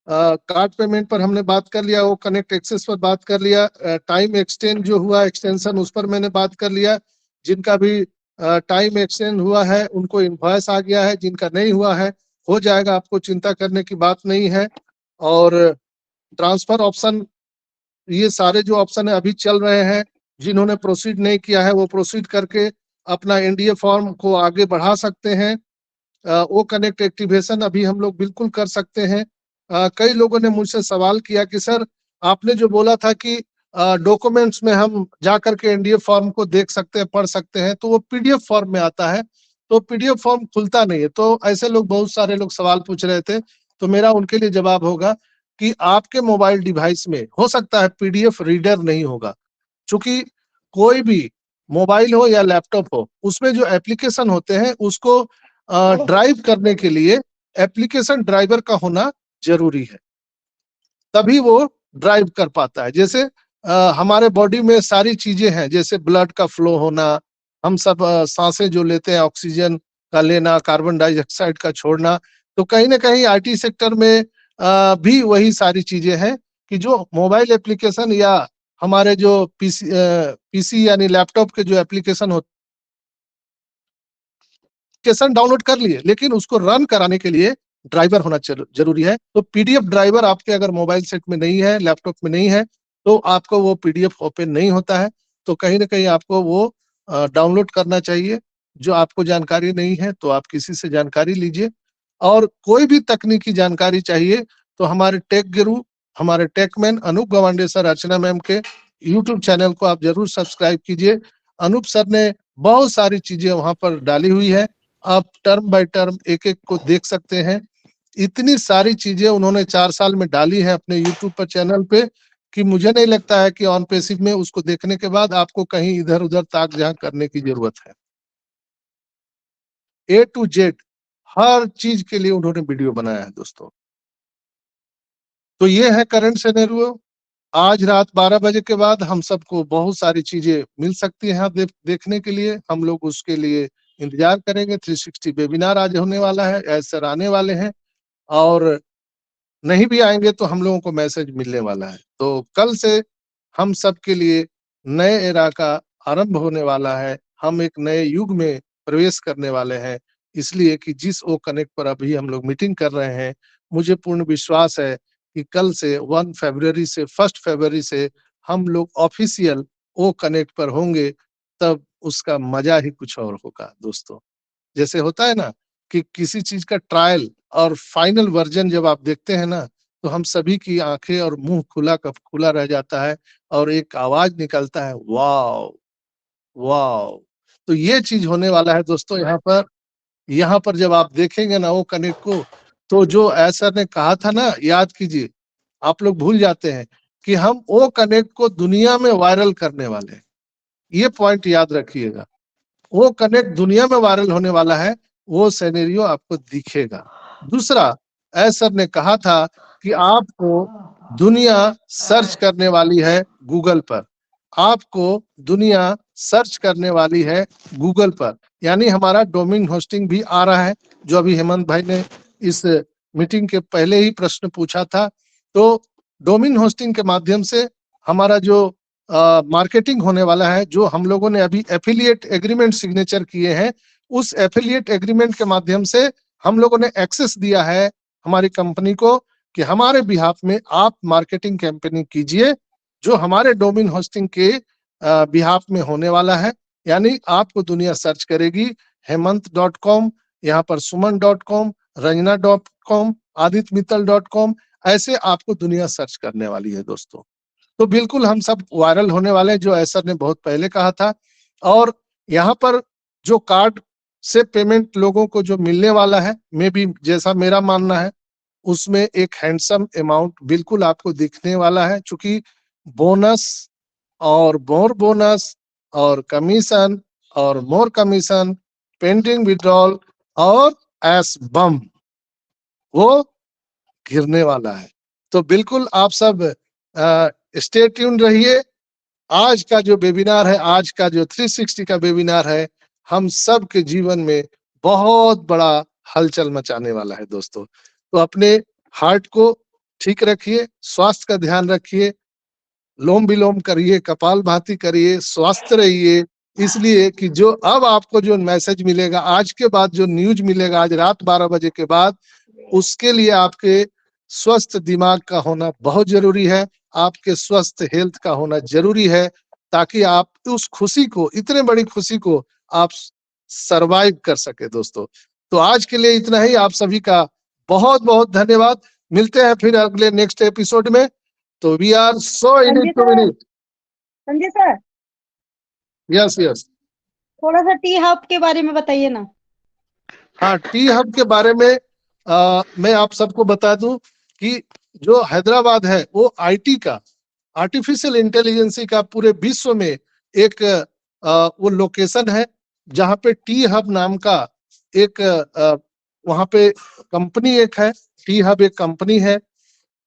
कार्ड पेमेंट पर हमने बात कर लिया, वो कनेक्ट एक्सेस पर बात कर लिया, टाइम एक्सटेंड जो हुआ एक्सटेंशन उस पर मैंने बात कर लिया। जिनका भी टाइम एक्सटेंड हुआ है उनको इनवॉइस आ गया है, जिनका नहीं हुआ है हो जाएगा, आपको चिंता करने की बात नहीं है। और ट्रांसफर ऑप्शन, ये सारे जो ऑप्शन है अभी चल रहे हैं। जिन्होंने प्रोसीड नहीं किया है वो प्रोसीड करके अपना एनडीए फॉर्म को आगे बढ़ा सकते हैं। वो कनेक्ट एक्टिवेशन अभी हम लोग बिल्कुल कर सकते हैं। कई लोगों ने मुझसे सवाल किया कि सर आपने जो बोला था कि डॉक्यूमेंट्स में हम जा करके एनडीए फॉर्म को देख सकते हैं, पढ़ सकते हैं, तो वो पीडीएफ फॉर्म में आता है, तो पीडीएफ फॉर्म खुलता नहीं है। तो ऐसे लोग, बहुत सारे लोग सवाल पूछ रहे थे, तो मेरा उनके लिए जवाब होगा कि आपके मोबाइल डिवाइस में हो सकता है पीडीएफ रीडर नहीं होगा। चूंकि कोई भी मोबाइल हो या लैपटॉप हो, उसमें जो एप्लीकेशन होते हैं उसको ड्राइव करने के लिए एप्लीकेशन ड्राइवर का होना जरूरी है, तभी वो ड्राइव कर पाता है। जैसे हमारे बॉडी में सारी चीजें हैं, जैसे ब्लड का फ्लो होना, हम सब सांसें जो लेते हैं, ऑक्सीजन का लेना, कार्बन डाइऑक्साइड का छोड़ना, तो कहीं ना कहीं आईटी सेक्टर में भी वही सारी चीजें हैं कि जो मोबाइल एप्लीकेशन या हमारे जो पीसी यानी लैपटॉप के जो एप्लीकेशन होते, एप्लीकेशन डाउनलोड कर लिए, लेकिन उसको रन कराने के लिए ड्राइवर होना जरूरी है। तो पीडीएफ ड्राइवर आपके अगर मोबाइल सेट में नहीं है, लैपटॉप में नहीं है, तो आपको वो पीडीएफ ओपन नहीं होता है। तो कहीं ना कहीं आपको वो डाउनलोड करना चाहिए। जो आपको जानकारी नहीं है तो आप किसी से जानकारी लीजिए। और कोई भी तकनीकी जानकारी चाहिए तो हमारे टेक गुरु, हमारे टेकमैन अनूप गवांडे सर, अर्चना मैम के यूट्यूब चैनल को आप जरूर सब्सक्राइब कीजिए। अनूप सर ने बहुत सारी चीजें वहां पर डाली हुई है, आप टर्म बाय टर्म एक एक को देख सकते हैं। इतनी सारी चीजें उन्होंने 4 साल में डाली है अपने यूट्यूब पर चैनल पे कि मुझे नहीं लगता है कि ऑन पेसिव में उसको देखने के बाद आपको कहीं इधर उधर ताक झांक करने की जरूरत है। ए टू जेड हर चीज के लिए उन्होंने वीडियो बनाया है दोस्तों। तो ये है करंट सिनेरियो। आज रात 12 बजे के बाद हम सबको बहुत सारी चीजें मिल सकती हैं देखने के लिए। हम लोग उसके लिए इंतजार करेंगे। 360 वेबिनार आज होने वाला है, ऐसे आने वाले हैं, और नहीं भी आएंगे तो हम लोगों को मैसेज मिलने वाला है। तो कल से हम सब के लिए नए एरा का आरंभ होने वाला है। हम एक नए युग में प्रवेश करने वाले हैं। इसलिए कि जिस ओ कनेक्ट पर अभी हम लोग मीटिंग कर रहे हैं, मुझे पूर्ण विश्वास है कि कल से 1 फरवरी से 1 फरवरी से हम लोग ऑफिशियल ओ कनेक्ट पर होंगे, तब उसका मजा ही कुछ और होगा दोस्तों। जैसे होता है ना कि किसी चीज का ट्रायल और फाइनल वर्जन जब आप देखते हैं ना, तो हम सभी की आंखें और मुंह खुला का खुला रह जाता है और एक आवाज निकलता है, वाओ वाओ। तो ये चीज होने वाला है दोस्तों। यहाँ पर जब आप देखेंगे ना वो कनेक्ट को, तो जो ऐसा ने कहा था ना, याद कीजिए, आप लोग भूल जाते हैं कि हम वो कनेक्ट को दुनिया में वायरल करने वाले हैं। ये पॉइंट याद रखिएगा। वो कनेक्ट दुनिया में वायरल होने वाला है, वो सिनेरियो आपको दिखेगा। दूसरा, सर ने कहा था कि आपको दुनिया सर्च करने वाली है गूगल पर, आपको दुनिया सर्च करने वाली है गूगल पर, यानी हमारा डोमेन होस्टिंग भी आ रहा है, जो अभी हेमंत भाई ने इस मीटिंग के पहले ही प्रश्न पूछा था। तो डोमेन होस्टिंग के माध्यम से हमारा जो मार्केटिंग होने वाला है, जो हम लोगों ने अभी एफिलिएट एग्रीमेंट सिग्नेचर किए हैं, उस एफिलिएट एग्रीमेंट के माध्यम से हम लोगों ने एक्सेस दिया है हमारी कंपनी को कि हमारे बिहाफ में आप मार्केटिंग कैंपेनिंग कीजिए, जो हमारे डोमेन होस्टिंग के बिहाफ में होने वाला है। यानी आपको दुनिया सर्च करेगी हेमंत.com, यहाँ पर सुमन.com, रंजना.com, आदित्य मित्तल.com, ऐसे आपको दुनिया सर्च करने वाली है दोस्तों। तो बिल्कुल हम सब वायरल होने वाले हैं, जो ऐसर ने बहुत पहले कहा था। और यहाँ पर जो कार्ड से पेमेंट लोगों को जो मिलने वाला है, मैं भी जैसा मेरा मानना है, उसमें एक हैंडसम अमाउंट बिल्कुल आपको दिखने वाला है, चूंकि बोनस और मोर बोनस और कमीशन और मोर कमीशन, पेंडिंग विड्रॉल और एस बम वो गिरने वाला है। तो बिल्कुल आप सब स्टे ट्यून रहिए। आज का जो वेबिनार है, आज का जो 360 का वेबिनार है, हम सब के जीवन में बहुत बड़ा हलचल मचाने वाला है दोस्तों। तो अपने हार्ट को ठीक रखिए, स्वास्थ्य का ध्यान रखिए, लोम विलोम करिए, कपालभाति करिए, स्वस्थ रहिए। इसलिए कि जो अब आपको जो मैसेज मिलेगा, आज के बाद जो न्यूज मिलेगा, आज रात 12 बजे के बाद, उसके लिए आपके स्वस्थ दिमाग का होना बहुत जरूरी है, आपके स्वस्थ हेल्थ का होना जरूरी है, ताकि आप उस खुशी को, इतने बड़ी खुशी को आप सरवाइव कर सके दोस्तों। तो आज के लिए इतना ही। आप सभी का बहुत बहुत धन्यवाद। मिलते हैं फिर अगले नेक्स्ट एपिसोड में। तो we are so in it to win it. Sanjay sir, yes yes, थोड़ा सा टी हब के बारे में बताइए ना। हाँ, टी हब के बारे में मैं आप सबको बता दूं कि जो हैदराबाद है वो आईटी का, आर्टिफिशियल इंटेलिजेंसी का पूरे विश्व में एक वो लोकेशन है, जहाँ पे टी हब नाम का एक वहाँ पे कंपनी एक है। टी हब एक कंपनी है।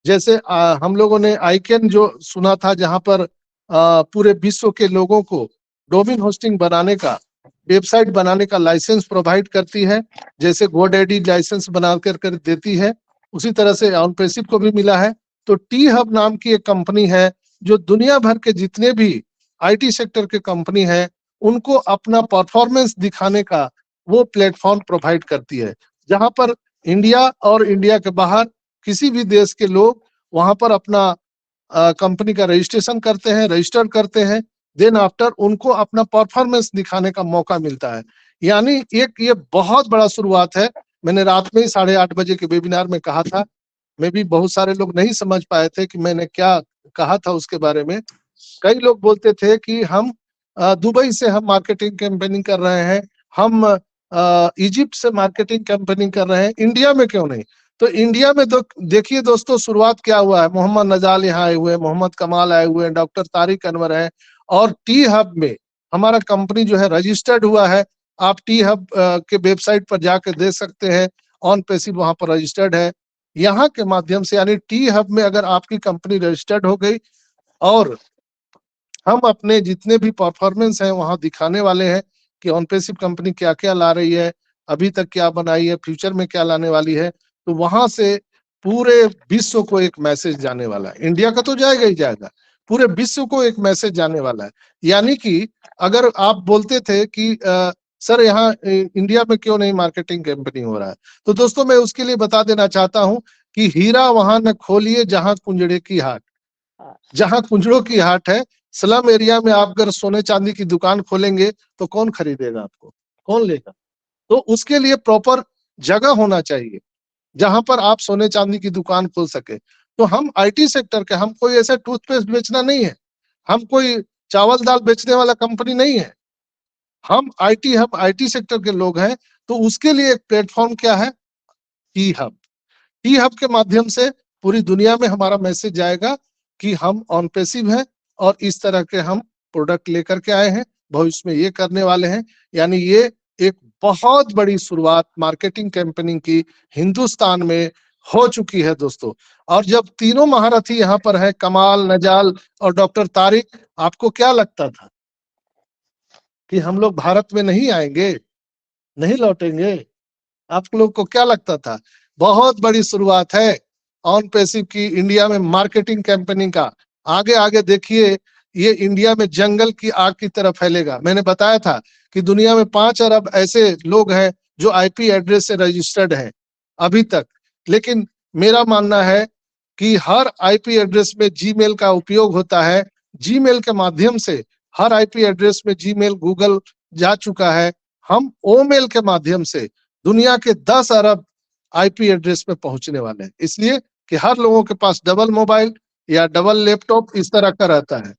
जैसे हम लोगों ने आईकैन जो सुना था, जहाँ पर पूरे विश्व के लोगों को डोमेन होस्टिंग बनाने का, वेबसाइट बनाने का लाइसेंस प्रोवाइड करती है, जैसे गोडैडी लाइसेंस बना कर देती है, उसी तरह से ऑनपेसिव को भी मिला है। तो टी हब नाम की एक कंपनी है, जो दुनिया भर के जितने भी आईटी सेक्टर के कंपनी है, उनको अपना परफॉर्मेंस दिखाने का वो प्लेटफॉर्म प्रोवाइड करती है, जहां पर इंडिया और इंडिया के बाहर किसी भी देश के लोग वहां पर अपना कंपनी का रजिस्ट्रेशन करते हैं, रजिस्टर करते हैं, देन आफ्टर उनको अपना परफॉर्मेंस दिखाने का मौका मिलता है। यानी एक ये बहुत बड़ा शुरुआत है। मैंने रात में ही 8:30 बजे के वेबिनार में कहा था, मैं भी, बहुत सारे लोग नहीं समझ पाए थे कि मैंने क्या कहा था उसके बारे में। कई लोग बोलते थे कि हम दुबई से हम मार्केटिंग कैंपेनिंग कर रहे हैं, हम इजिप्ट से मार्केटिंग कैंपेनिंग कर रहे हैं, इंडिया में क्यों नहीं। तो इंडिया में देखिए दोस्तों, शुरुआत क्या हुआ है। मोहम्मद नजाल यहाँ आए हुए हैं, मोहम्मद कमाल आए हुए हैं, डॉक्टर तारिक अनवर है, और टी हब में हमारा कंपनी जो है रजिस्टर्ड हुआ है। आप टी हब के वेबसाइट पर जाकर देख सकते हैं, ऑन पेसिव वहां पर रजिस्टर्ड है। यहाँ के माध्यम से, यानी टी हब में अगर आपकी कंपनी रजिस्टर्ड हो गई, और हम अपने जितने भी परफॉर्मेंस हैं वहां दिखाने वाले हैं कि ऑनपेसिव कंपनी क्या क्या ला रही है, अभी तक क्या बनाई है, फ्यूचर में क्या लाने वाली है, तो वहां से पूरे विश्व को एक मैसेज जाने वाला है। इंडिया का तो जाएगा ही जाएगा, पूरे विश्व को एक मैसेज जाने वाला है। यानी कि अगर आप बोलते थे कि सर यहाँ इंडिया में क्यों नहीं मार्केटिंग कैंपेनिंग हो रहा है, तो दोस्तों मैं उसके लिए बता देना चाहता हूँ कि हीरा वहां न खोलिए जहां कुंजड़े की हाट। जहां कुंजड़ों की हाट है, स्लम एरिया में आप अगर सोने चांदी की दुकान खोलेंगे तो कौन खरीदेगा आपको, कौन लेगा। तो उसके लिए प्रॉपर जगह होना चाहिए जहां पर आप सोने चांदी की दुकान खोल सके। तो हम आईटी सेक्टर के, हम कोई ऐसा टूथपेस्ट बेचना नहीं है, हम कोई चावल दाल बेचने वाला कंपनी नहीं है, हम आईटी सेक्टर के लोग हैं। तो उसके लिए एक प्लेटफॉर्म क्या है, टी हब। टी हब के माध्यम से पूरी दुनिया में हमारा मैसेज जाएगा कि हम ऑन पेसिव हैं, और इस तरह के हम प्रोडक्ट लेकर के आए हैं, भविष्य में ये करने वाले हैं। यानी ये एक बहुत बड़ी शुरुआत मार्केटिंग कैंपेनिंग की हिंदुस्तान में हो चुकी है दोस्तों। और जब तीनों महारथी यहाँ पर है, कमाल, नजाल और डॉक्टर तारिक, आपको क्या लगता था कि हम लोग भारत में नहीं आएंगे, नहीं लौटेंगे? आप लोग को क्या लगता था? बहुत बड़ी शुरुआत है ऑन पैसिव की इंडिया में मार्केटिंग कैंपेनिंग का। आगे आगे देखिए, ये इंडिया में जंगल की आग की तरह फैलेगा। मैंने बताया था कि दुनिया में 5 अरब ऐसे लोग हैं जो आईपी एड्रेस से रजिस्टर्ड हैं अभी तक। लेकिन मेरा मानना है कि हर आईपी एड्रेस में जीमेल का उपयोग होता है। जीमेल के माध्यम से हर आईपी एड्रेस में जीमेल गूगल जा चुका है। हम ओमेल के माध्यम से दुनिया के 10 अरब आईपी एड्रेस पे पहुंचने वाले हैं, इसलिए कि हर लोगों के पास डबल मोबाइल या डबल लैपटॉप इस तरह का रहता है।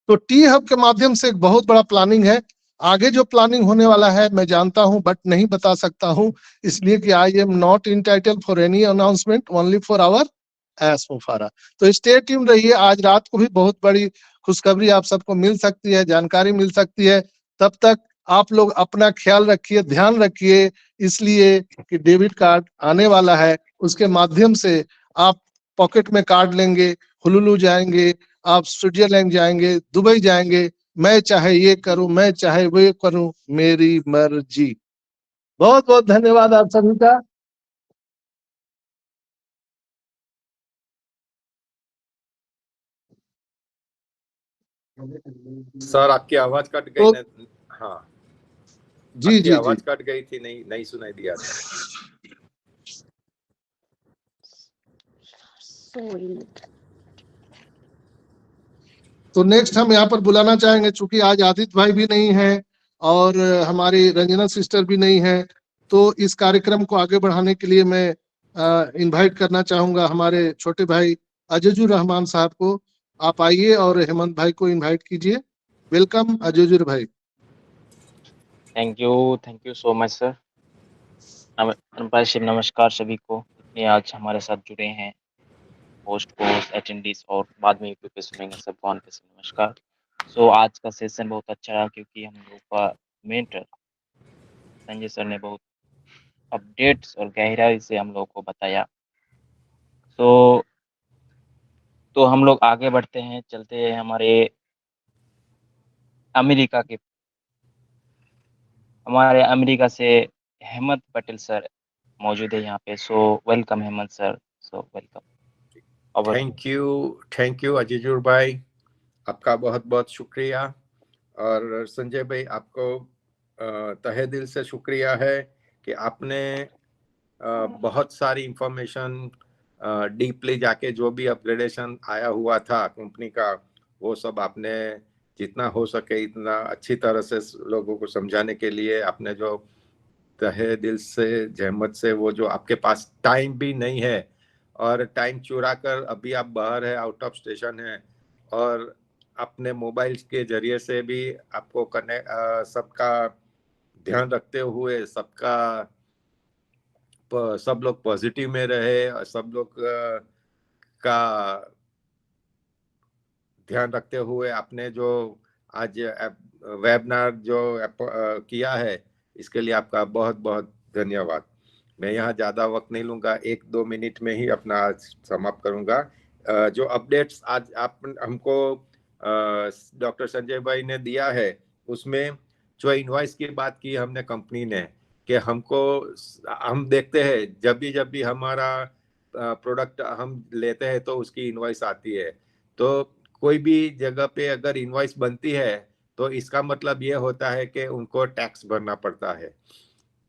तो टी हब के माध्यम से एक बहुत बड़ा प्लानिंग है। आगे जो प्लानिंग होने वाला है मैं जानता हूं, बट नहीं बता सकता हूं, इसलिए कि I am not entitled for any announcement, only for our एस मुफारा। तो स्टे ट्यून रहिए, आज रात को भी बहुत बड़ी खुशखबरी आप सबको मिल सकती है, जानकारी मिल सकती है। तब तक आप लोग अपना ख्याल रखिए, ध्यान रखिए, इसलिए कि डेबिट कार्ड आने वाला है। उसके माध्यम से आप पॉकेट में कार्ड लेंगे, हुलुलू जाएंगे, आप स्विट्जरलैंड जाएंगे, दुबई जाएंगे, मैं चाहे ये करूं, मैं चाहे वो करूं, मेरी मर्जी। बहुत बहुत धन्यवाद आप सभी का। सर आपकी आवाज कट गई तो ना? हाँ, जी आपकी जी जी, आवाज कट गई थी, नहीं नहीं सुनाई दिया था। तो नेक्स्ट हम यहाँ पर बुलाना चाहेंगे, चूंकि आज आदित्य भाई भी नहीं है और हमारी रंजना सिस्टर भी नहीं है, तो इस कार्यक्रम को आगे बढ़ाने के लिए मैं इनवाइट करना चाहूंगा हमारे छोटे भाई अजजुर रहमान साहब को। आप आइए और हेमंत भाई को इनवाइट कीजिए। वेलकम अजजुर भाई। Thank you so much sir. नमस्कार सभी को, इतने आज हमारे साथ जुड़े हैं होस्ट अटेंडीज और बाद में यूट्यूब पे सुनेंगे सबको ऑन पे से नमस्कार। सो आज का सेशन बहुत अच्छा रहा क्योंकि हम लोग का मेंटर संजय सर ने बहुत अपडेट्स और गहराई से हम लोग को बताया। तो हम लोग आगे बढ़ते हैं, चलते हैं हमारे अमेरिका से हेमंत पटेल सर मौजूद है यहाँ पे। So welcome Hemant sir, so welcome. Thank you Azizur भाई, आपका बहुत बहुत शुक्रिया। और संजय भाई, आपको तहे दिल से शुक्रिया है कि आपने बहुत सारी इंफॉर्मेशन डीपली जाके जो भी अपग्रेडेशन आया हुआ था कंपनी का, वो सब आपने जितना हो सके इतना अच्छी तरह से लोगों को समझाने के लिए आपने जो तहे दिल से जहमत से, वो जो आपके पास टाइम भी नहीं है और टाइम चुरा कर अभी आप बाहर है, आउट ऑफ स्टेशन है, और अपने मोबाइल के जरिए से भी आपको कनेक्ट सबका ध्यान रखते हुए सब लोग पॉजिटिव में रहे और सब लोग का ध्यान रखते हुए आपने जो आज वेबिनार जो किया है, इसके लिए आपका बहुत बहुत धन्यवाद। मैं यहाँ ज़्यादा वक्त नहीं लूँगा, 1-2 मिनट में ही अपना आज समाप्त करूँगा। जो अपडेट्स आज आप हमको डॉक्टर संजय भाई ने दिया है, उसमें जो इनवॉइस की बात की हमने कंपनी ने, कि हम देखते हैं जब भी हमारा प्रोडक्ट हम लेते हैं तो उसकी इनवॉइस आती है। तो कोई भी जगह पे अगर इनवॉइस बनती है तो इसका मतलब ये होता है कि उनको टैक्स भरना पड़ता है।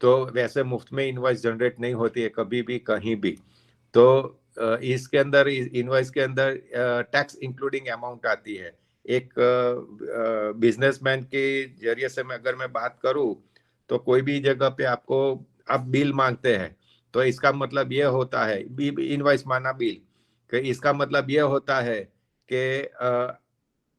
तो वैसे मुफ्त में इनवॉइस जनरेट नहीं होती है कभी भी कहीं भी। तो इसके अंदर इनवॉइस के अंदर टैक्स इंक्लूडिंग अमाउंट आती है। एक बिजनेसमैन के जरिए से अगर मैं बात करूं, तो कोई भी जगह पे आप बिल मांगते हैं, तो इसका मतलब ये होता है, इनवॉइस माना बिल, कि इसका मतलब ये होता है कि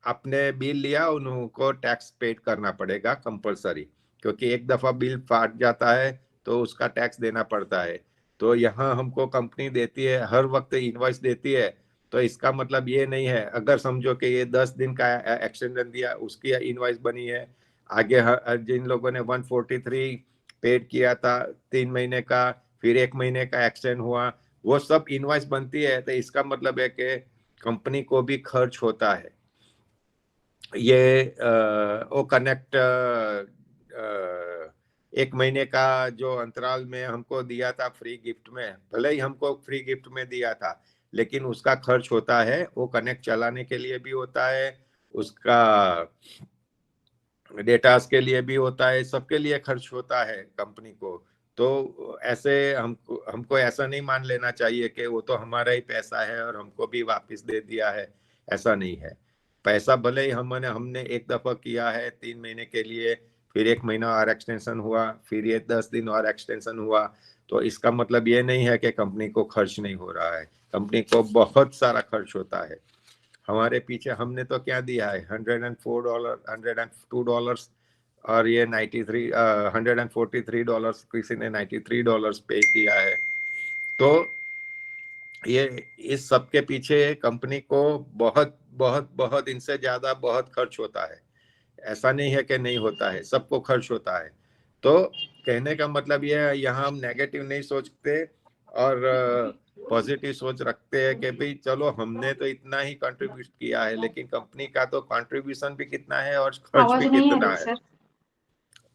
आपने बिल लिया, उनको टैक्स पेड करना पड़ेगा कंपलसरी, क्योंकि एक दफा बिल फाट जाता है तो उसका टैक्स देना पड़ता है। तो यहाँ हमको कंपनी देती है, हर वक्त इनवॉइस देती है। तो इसका मतलब ये नहीं है, अगर समझो कि ये 10 दिन का एक्सटेंशन दिया, उसकी इनवॉइस बनी है, आगे जिन लोगों ने 143 पेड किया था 3 महीने का, फिर 1 महीने का एक्सटेंड हुआ, वो सब इनवॉइस बनती है। तो इसका मतलब है कि कंपनी को भी खर्च होता है। ये वो कनेक्ट 1 महीने का जो अंतराल में हमको दिया था फ्री गिफ्ट में, भले ही हमको फ्री गिफ्ट में दिया था, लेकिन उसका खर्च होता है, वो कनेक्ट चलाने के लिए भी होता है, उसका डेटास के लिए भी होता है, सबके लिए खर्च होता है कंपनी को। तो ऐसे हमको ऐसा नहीं मान लेना चाहिए कि वो तो हमारा ही पैसा है और हमको भी वापस दे दिया है, ऐसा नहीं है। पैसा भले ही हमने एक दफा किया है 3 महीने के लिए, फिर 1 महीना और एक्सटेंशन हुआ, फिर ये 10 दिन और एक्सटेंशन हुआ, तो इसका मतलब ये नहीं है कि कंपनी को खर्च नहीं हो रहा है। कंपनी को बहुत सारा खर्च होता है हमारे पीछे। हमने तो क्या दिया है, $104, $102 और ये $143, किसी ने $93 पे किया है। तो ये इस सब के पीछे कंपनी को बहुत बहुत बहुत इनसे ज्यादा बहुत खर्च होता है। ऐसा नहीं है कि नहीं होता है, सबको खर्च होता है। तो कहने का मतलब ये है, यहाँ हम नेगेटिव नहीं सोचते और पॉजिटिव सोच रखते हैं कि भाई चलो हमने तो इतना ही कंट्रीब्यूट किया है, लेकिन कंपनी का तो कंट्रीब्यूशन भी कितना है और खर्च भी कितना है। सर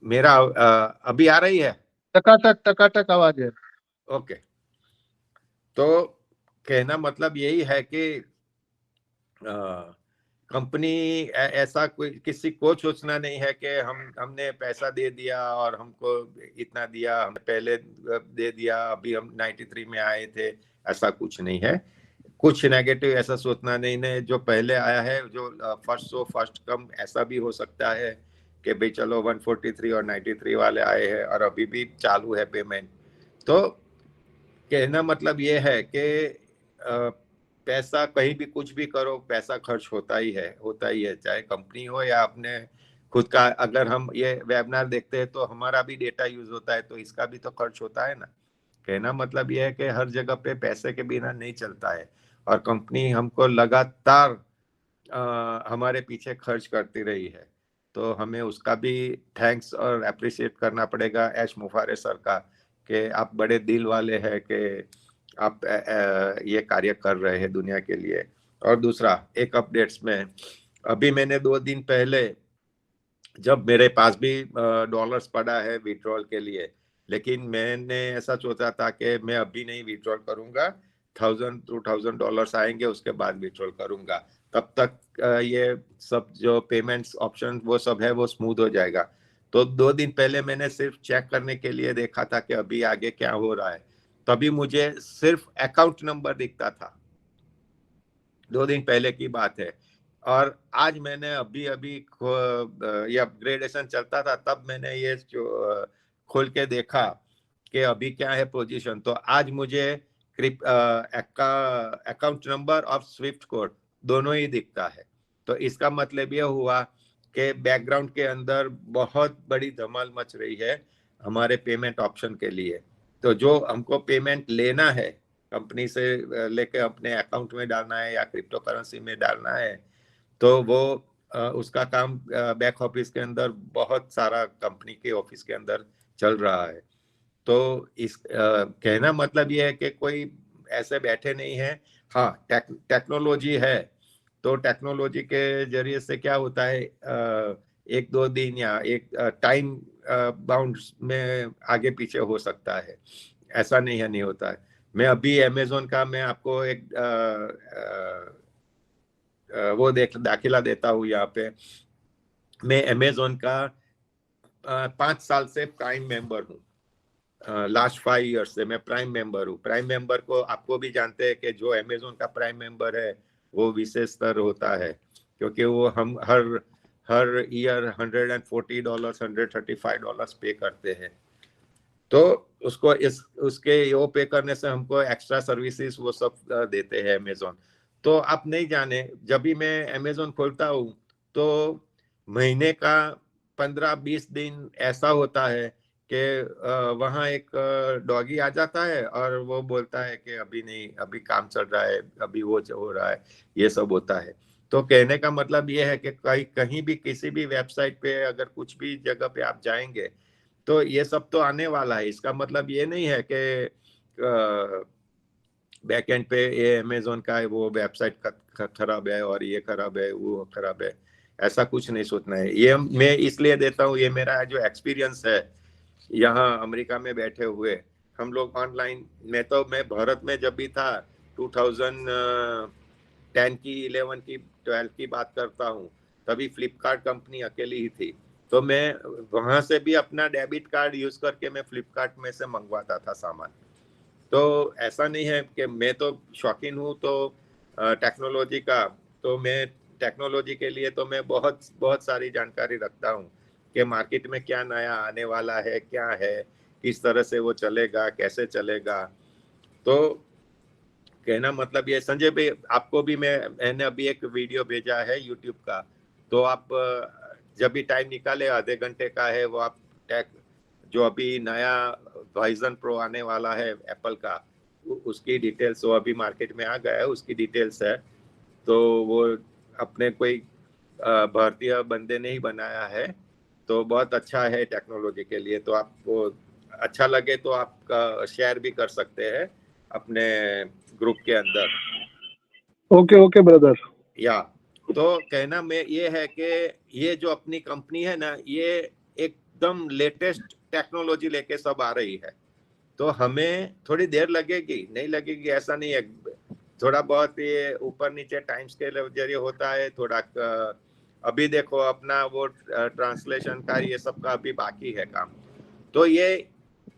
मेरा अभी आ रही है? टकाटक आवाज है। ओके, तो कहना मतलब यही है कि कंपनी ऐसा कोई किसी को सोचना नहीं है कि हमने पैसा दे दिया और हमको इतना दिया, हमने पहले दे दिया, अभी हम 93 में आए थे, ऐसा कुछ नहीं है। कुछ नेगेटिव ऐसा सोचना नहीं है। जो पहले आया है, जो फर्स्ट शो फर्स्ट कम, ऐसा भी हो सकता है कि भाई चलो 143 और 93 वाले आए हैं और अभी भी चालू है पेमेंट। तो कहना मतलब ये है कि पैसा कहीं भी कुछ भी करो, पैसा खर्च होता ही है, चाहे कंपनी हो या अपने खुद का। अगर हम ये वेबिनार देखते हैं तो हमारा भी डेटा यूज होता है, तो इसका भी तो खर्च होता है ना। कहना मतलब ये है कि हर जगह पे पैसे के बिना नहीं चलता है, और कंपनी हमको लगातार हमारे पीछे खर्च करती रही है। तो हमें उसका भी थैंक्स और अप्रिशिएट करना पड़ेगा ऐश मुफारे सर का, कि आप बड़े दिल वाले हैं कि आप ये कार्य कर रहे हैं दुनिया के लिए। और दूसरा एक अपडेट्स में, अभी मैंने 2 दिन पहले, जब मेरे पास भी डॉलर्स पड़ा है विड्रॉल के लिए, लेकिन मैंने ऐसा सोचा था कि मैं अभी नहीं विड्रॉल करूंगा, $1,000-2,000 आएंगे उसके बाद विड्रॉल करूंगा। तब तक ये सब जो पेमेंट्स ऑप्शन वो सब है वो स्मूथ हो जाएगा। तो 2 दिन पहले मैंने सिर्फ चेक करने के लिए देखा था कि अभी आगे क्या हो रहा है, तभी मुझे सिर्फ अकाउंट नंबर दिखता था। 2 दिन पहले की बात है। और आज मैंने अभी अभी ये अपग्रेडेशन चलता था, तब मैंने ये जो खोल के देखा कि अभी क्या है पोजीशन। तो आज मुझे अकाउंट नंबर और स्विफ्ट कोड दोनों ही दिखता है। तो इसका मतलब ये हुआ कि बैकग्राउंड के अंदर बहुत बड़ी धमाल मच रही है हमारे पेमेंट ऑप्शन के लिए। तो जो हमको पेमेंट लेना है कंपनी से लेके अपने अकाउंट में डालना है या क्रिप्टो करेंसी में डालना है, तो वो उसका काम बैक ऑफिस के अंदर बहुत सारा कंपनी के ऑफिस के अंदर चल रहा है। तो इस कहना मतलब ये है कि कोई ऐसे बैठे नहीं है। हाँ, टेक्नोलॉजी है, तो टेक्नोलॉजी के जरिए से क्या होता है, 1-2 दिन या एक टाइम बाउंड में आगे पीछे हो सकता है, ऐसा नहीं होता है। मैं अभी अमेजोन का मैं आपको एक वो दाखिला देता हूँ यहाँ पे। मैं अमेजोन का 5 साल से प्राइम मेंबर हूँ। लास्ट 5 ईयर्स से मैं प्राइम मेंबर हूँ। प्राइम मेंबर को आपको भी जानते हैं कि जो अमेजोन का प्राइम मेंबर है वो विशेष स्तर होता है, क्योंकि वो हम हर ईयर $140 $135 पे करते हैं। तो उसको उसके वो पे करने से हमको एक्स्ट्रा सर्विसेज वो सब देते हैं अमेजोन। तो आप नहीं जाने, जब भी मैं अमेजोन खोलता हूँ तो महीने का 15-20 दिन ऐसा होता है कि वहाँ एक डॉगी आ जाता है और वो बोलता है कि अभी नहीं, अभी काम चल रहा है, अभी वो हो रहा है, ये सब होता है। तो कहने का मतलब ये है कि कहीं भी किसी भी वेबसाइट पे अगर कुछ भी जगह पे आप जाएंगे तो ये सब तो आने वाला है। इसका मतलब ये नहीं है कि बैक एंड पे ये अमेजोन का है वो वेबसाइट खराब है और ये खराब है वो खराब है, ऐसा कुछ नहीं सोचना है। ये मैं इसलिए देता हूँ, ये मेरा जो एक्सपीरियंस है यहाँ अमेरिका में बैठे हुए, हम लोग ऑनलाइन, मैं भारत में जब भी था 2010 की 11 की 12 की बात करता हूँ, तभी फ्लिपकार्ट कंपनी अकेली ही थी। तो मैं वहां से भी अपना डेबिट कार्ड यूज करके मैं फ्लिपकार्ट में से मंगवाता था सामान। तो ऐसा नहीं है कि मैं तो शौकीन हूँ तो टेक्नोलॉजी का, तो मैं टेक्नोलॉजी के लिए तो मैं बहुत बहुत सारी जानकारी रखता हूँ कि मार्केट में क्या नया आने वाला है, क्या है, किस तरह से वो चलेगा, कैसे चलेगा। तो कहना मतलब ये, संजय भाई आपको भी मैंने अभी एक वीडियो भेजा है यूट्यूब का, तो आप जब भी टाइम निकाले, आधे घंटे का है वो, आप जो अभी नया वाइजन प्रो आने वाला है एप्पल का, उसकी डिटेल्स, वो अभी मार्केट में आ गया है, उसकी डिटेल्स है। तो वो अपने कोई भारतीय बंदे ने ही बनाया है, तो बहुत अच्छा है टेक्नोलॉजी के लिए। तो आपको अच्छा लगे तो आप शेयर भी कर सकते हैं अपने ग्रुप के अंदर। Okay brother. या तो कहना में ये है कि ये जो अपनी कंपनी है ना, ये एकदम लेटेस्ट टेक्नोलॉजी लेके सब आ रही है। तो हमें थोड़ी देर लगेगी, नहीं लगेगी ऐसा नहीं है, थोड़ा बहुत ये ऊपर नीचे टाइम्स के जरिए होता है थोड़ा। अभी देखो अपना वो ट्रांसलेशन का ये सब का अभी बाकी है काम। तो ये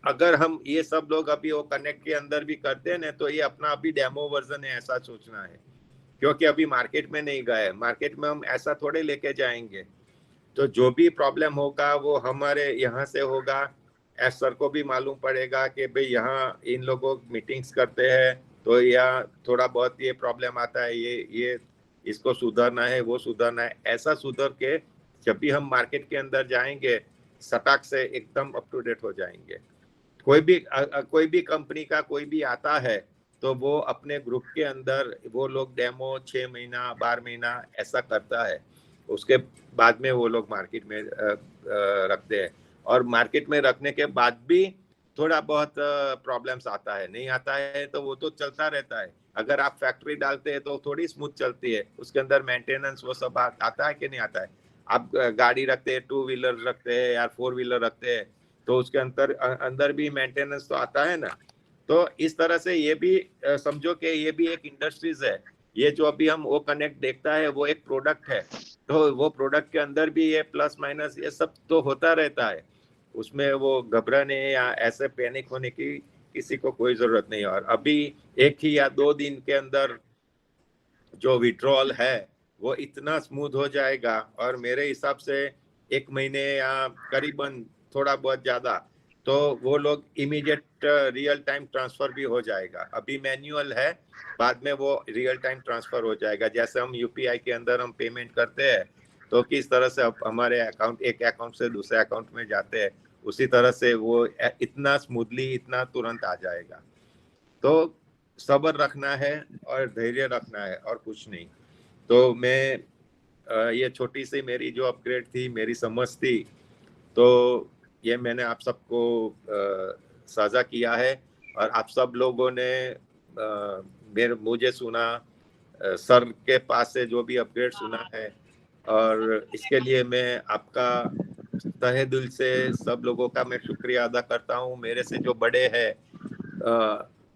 अगर हम ये सब लोग अभी वो कनेक्ट के अंदर भी करते हैं ना, तो ये अपना अभी डेमो वर्जन है, ऐसा सोचना है, क्योंकि अभी मार्केट में नहीं गए। मार्केट में हम ऐसा थोड़े लेके जाएंगे। तो जो भी प्रॉब्लम होगा वो हमारे यहाँ से होगा, एस सर को भी मालूम पड़ेगा कि भाई यहाँ इन लोगों मीटिंग्स करते हैं, तो यहाँ थोड़ा बहुत ये प्रॉब्लम आता है, ये इसको सुधारना है, वो सुधारना है। ऐसा सुधर के जब भी हम मार्केट के अंदर जाएंगे, सटाक से एकदम अप टू डेट हो जाएंगे। कोई भी कंपनी का कोई भी आता है तो वो अपने ग्रुप के अंदर वो लोग डेमो 6 महीना 12 महीना ऐसा करता है, उसके बाद में वो लोग मार्केट में रखते हैं। और मार्केट में रखने के बाद भी थोड़ा बहुत प्रॉब्लम्स आता है, नहीं आता है तो वो तो चलता रहता है। अगर आप फैक्ट्री डालते हैं तो थोड़ी स्मूथ चलती है, उसके अंदर मेंटेनेंस वो सब आता है कि नहीं आता है। आप गाड़ी रखते हैं, 2 व्हीलर रखते हैं या 4 व्हीलर रखते हैं, तो उसके अंदर भी मेंटेनेंस तो आता है ना। तो इस तरह से ये भी समझो कि ये भी एक इंडस्ट्रीज है। ये जो अभी हम वो कनेक्ट देखता है वो एक प्रोडक्ट है, तो वो प्रोडक्ट के अंदर भी ये प्लस माइनस ये सब तो होता रहता है। उसमें वो घबराने या ऐसे पैनिक होने की किसी को कोई जरूरत नहीं है। और अभी 1 ही या 2 दिन के अंदर जो विड्रॉल है वो इतना स्मूथ हो जाएगा, और मेरे हिसाब से 1 महीने या करीबन थोड़ा बहुत ज्यादा, तो वो लोग इमीडिएट रियल टाइम ट्रांसफर भी हो जाएगा। अभी मैन्युअल है, बाद में वो रियल टाइम ट्रांसफर हो जाएगा। जैसे हम यूपीआई के अंदर हम पेमेंट करते हैं, तो किस तरह से हमारे अकाउंट, एक अकाउंट से दूसरे अकाउंट में जाते हैं, उसी तरह से वो इतना स्मूथली, इतना तुरंत आ जाएगा। तो सब्र रखना है और धैर्य रखना है और कुछ नहीं। तो मैं ये छोटी सी मेरी जो अपग्रेड थी, मेरी समझ थी, तो ये मैंने आप सबको साझा किया है। और आप सब लोगों ने मुझे सुना, सर के पास से जो भी अपग्रेड सुना है, और इसके लिए मैं आपका तहे दिल से सब लोगों का मैं शुक्रिया अदा करता हूँ। मेरे से जो बड़े हैं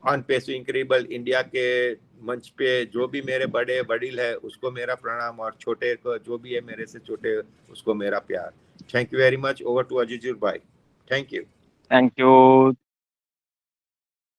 ऑन पेस इंक्रेडिबल इंडिया के मंच पे जो भी मेरे बड़े वडील है, उसको मेरा प्रणाम, और छोटे को जो भी है मेरे से छोटे, उसको मेरा प्यार। Thank you very much. Over to Azizur भाई। Thank you. Thank you.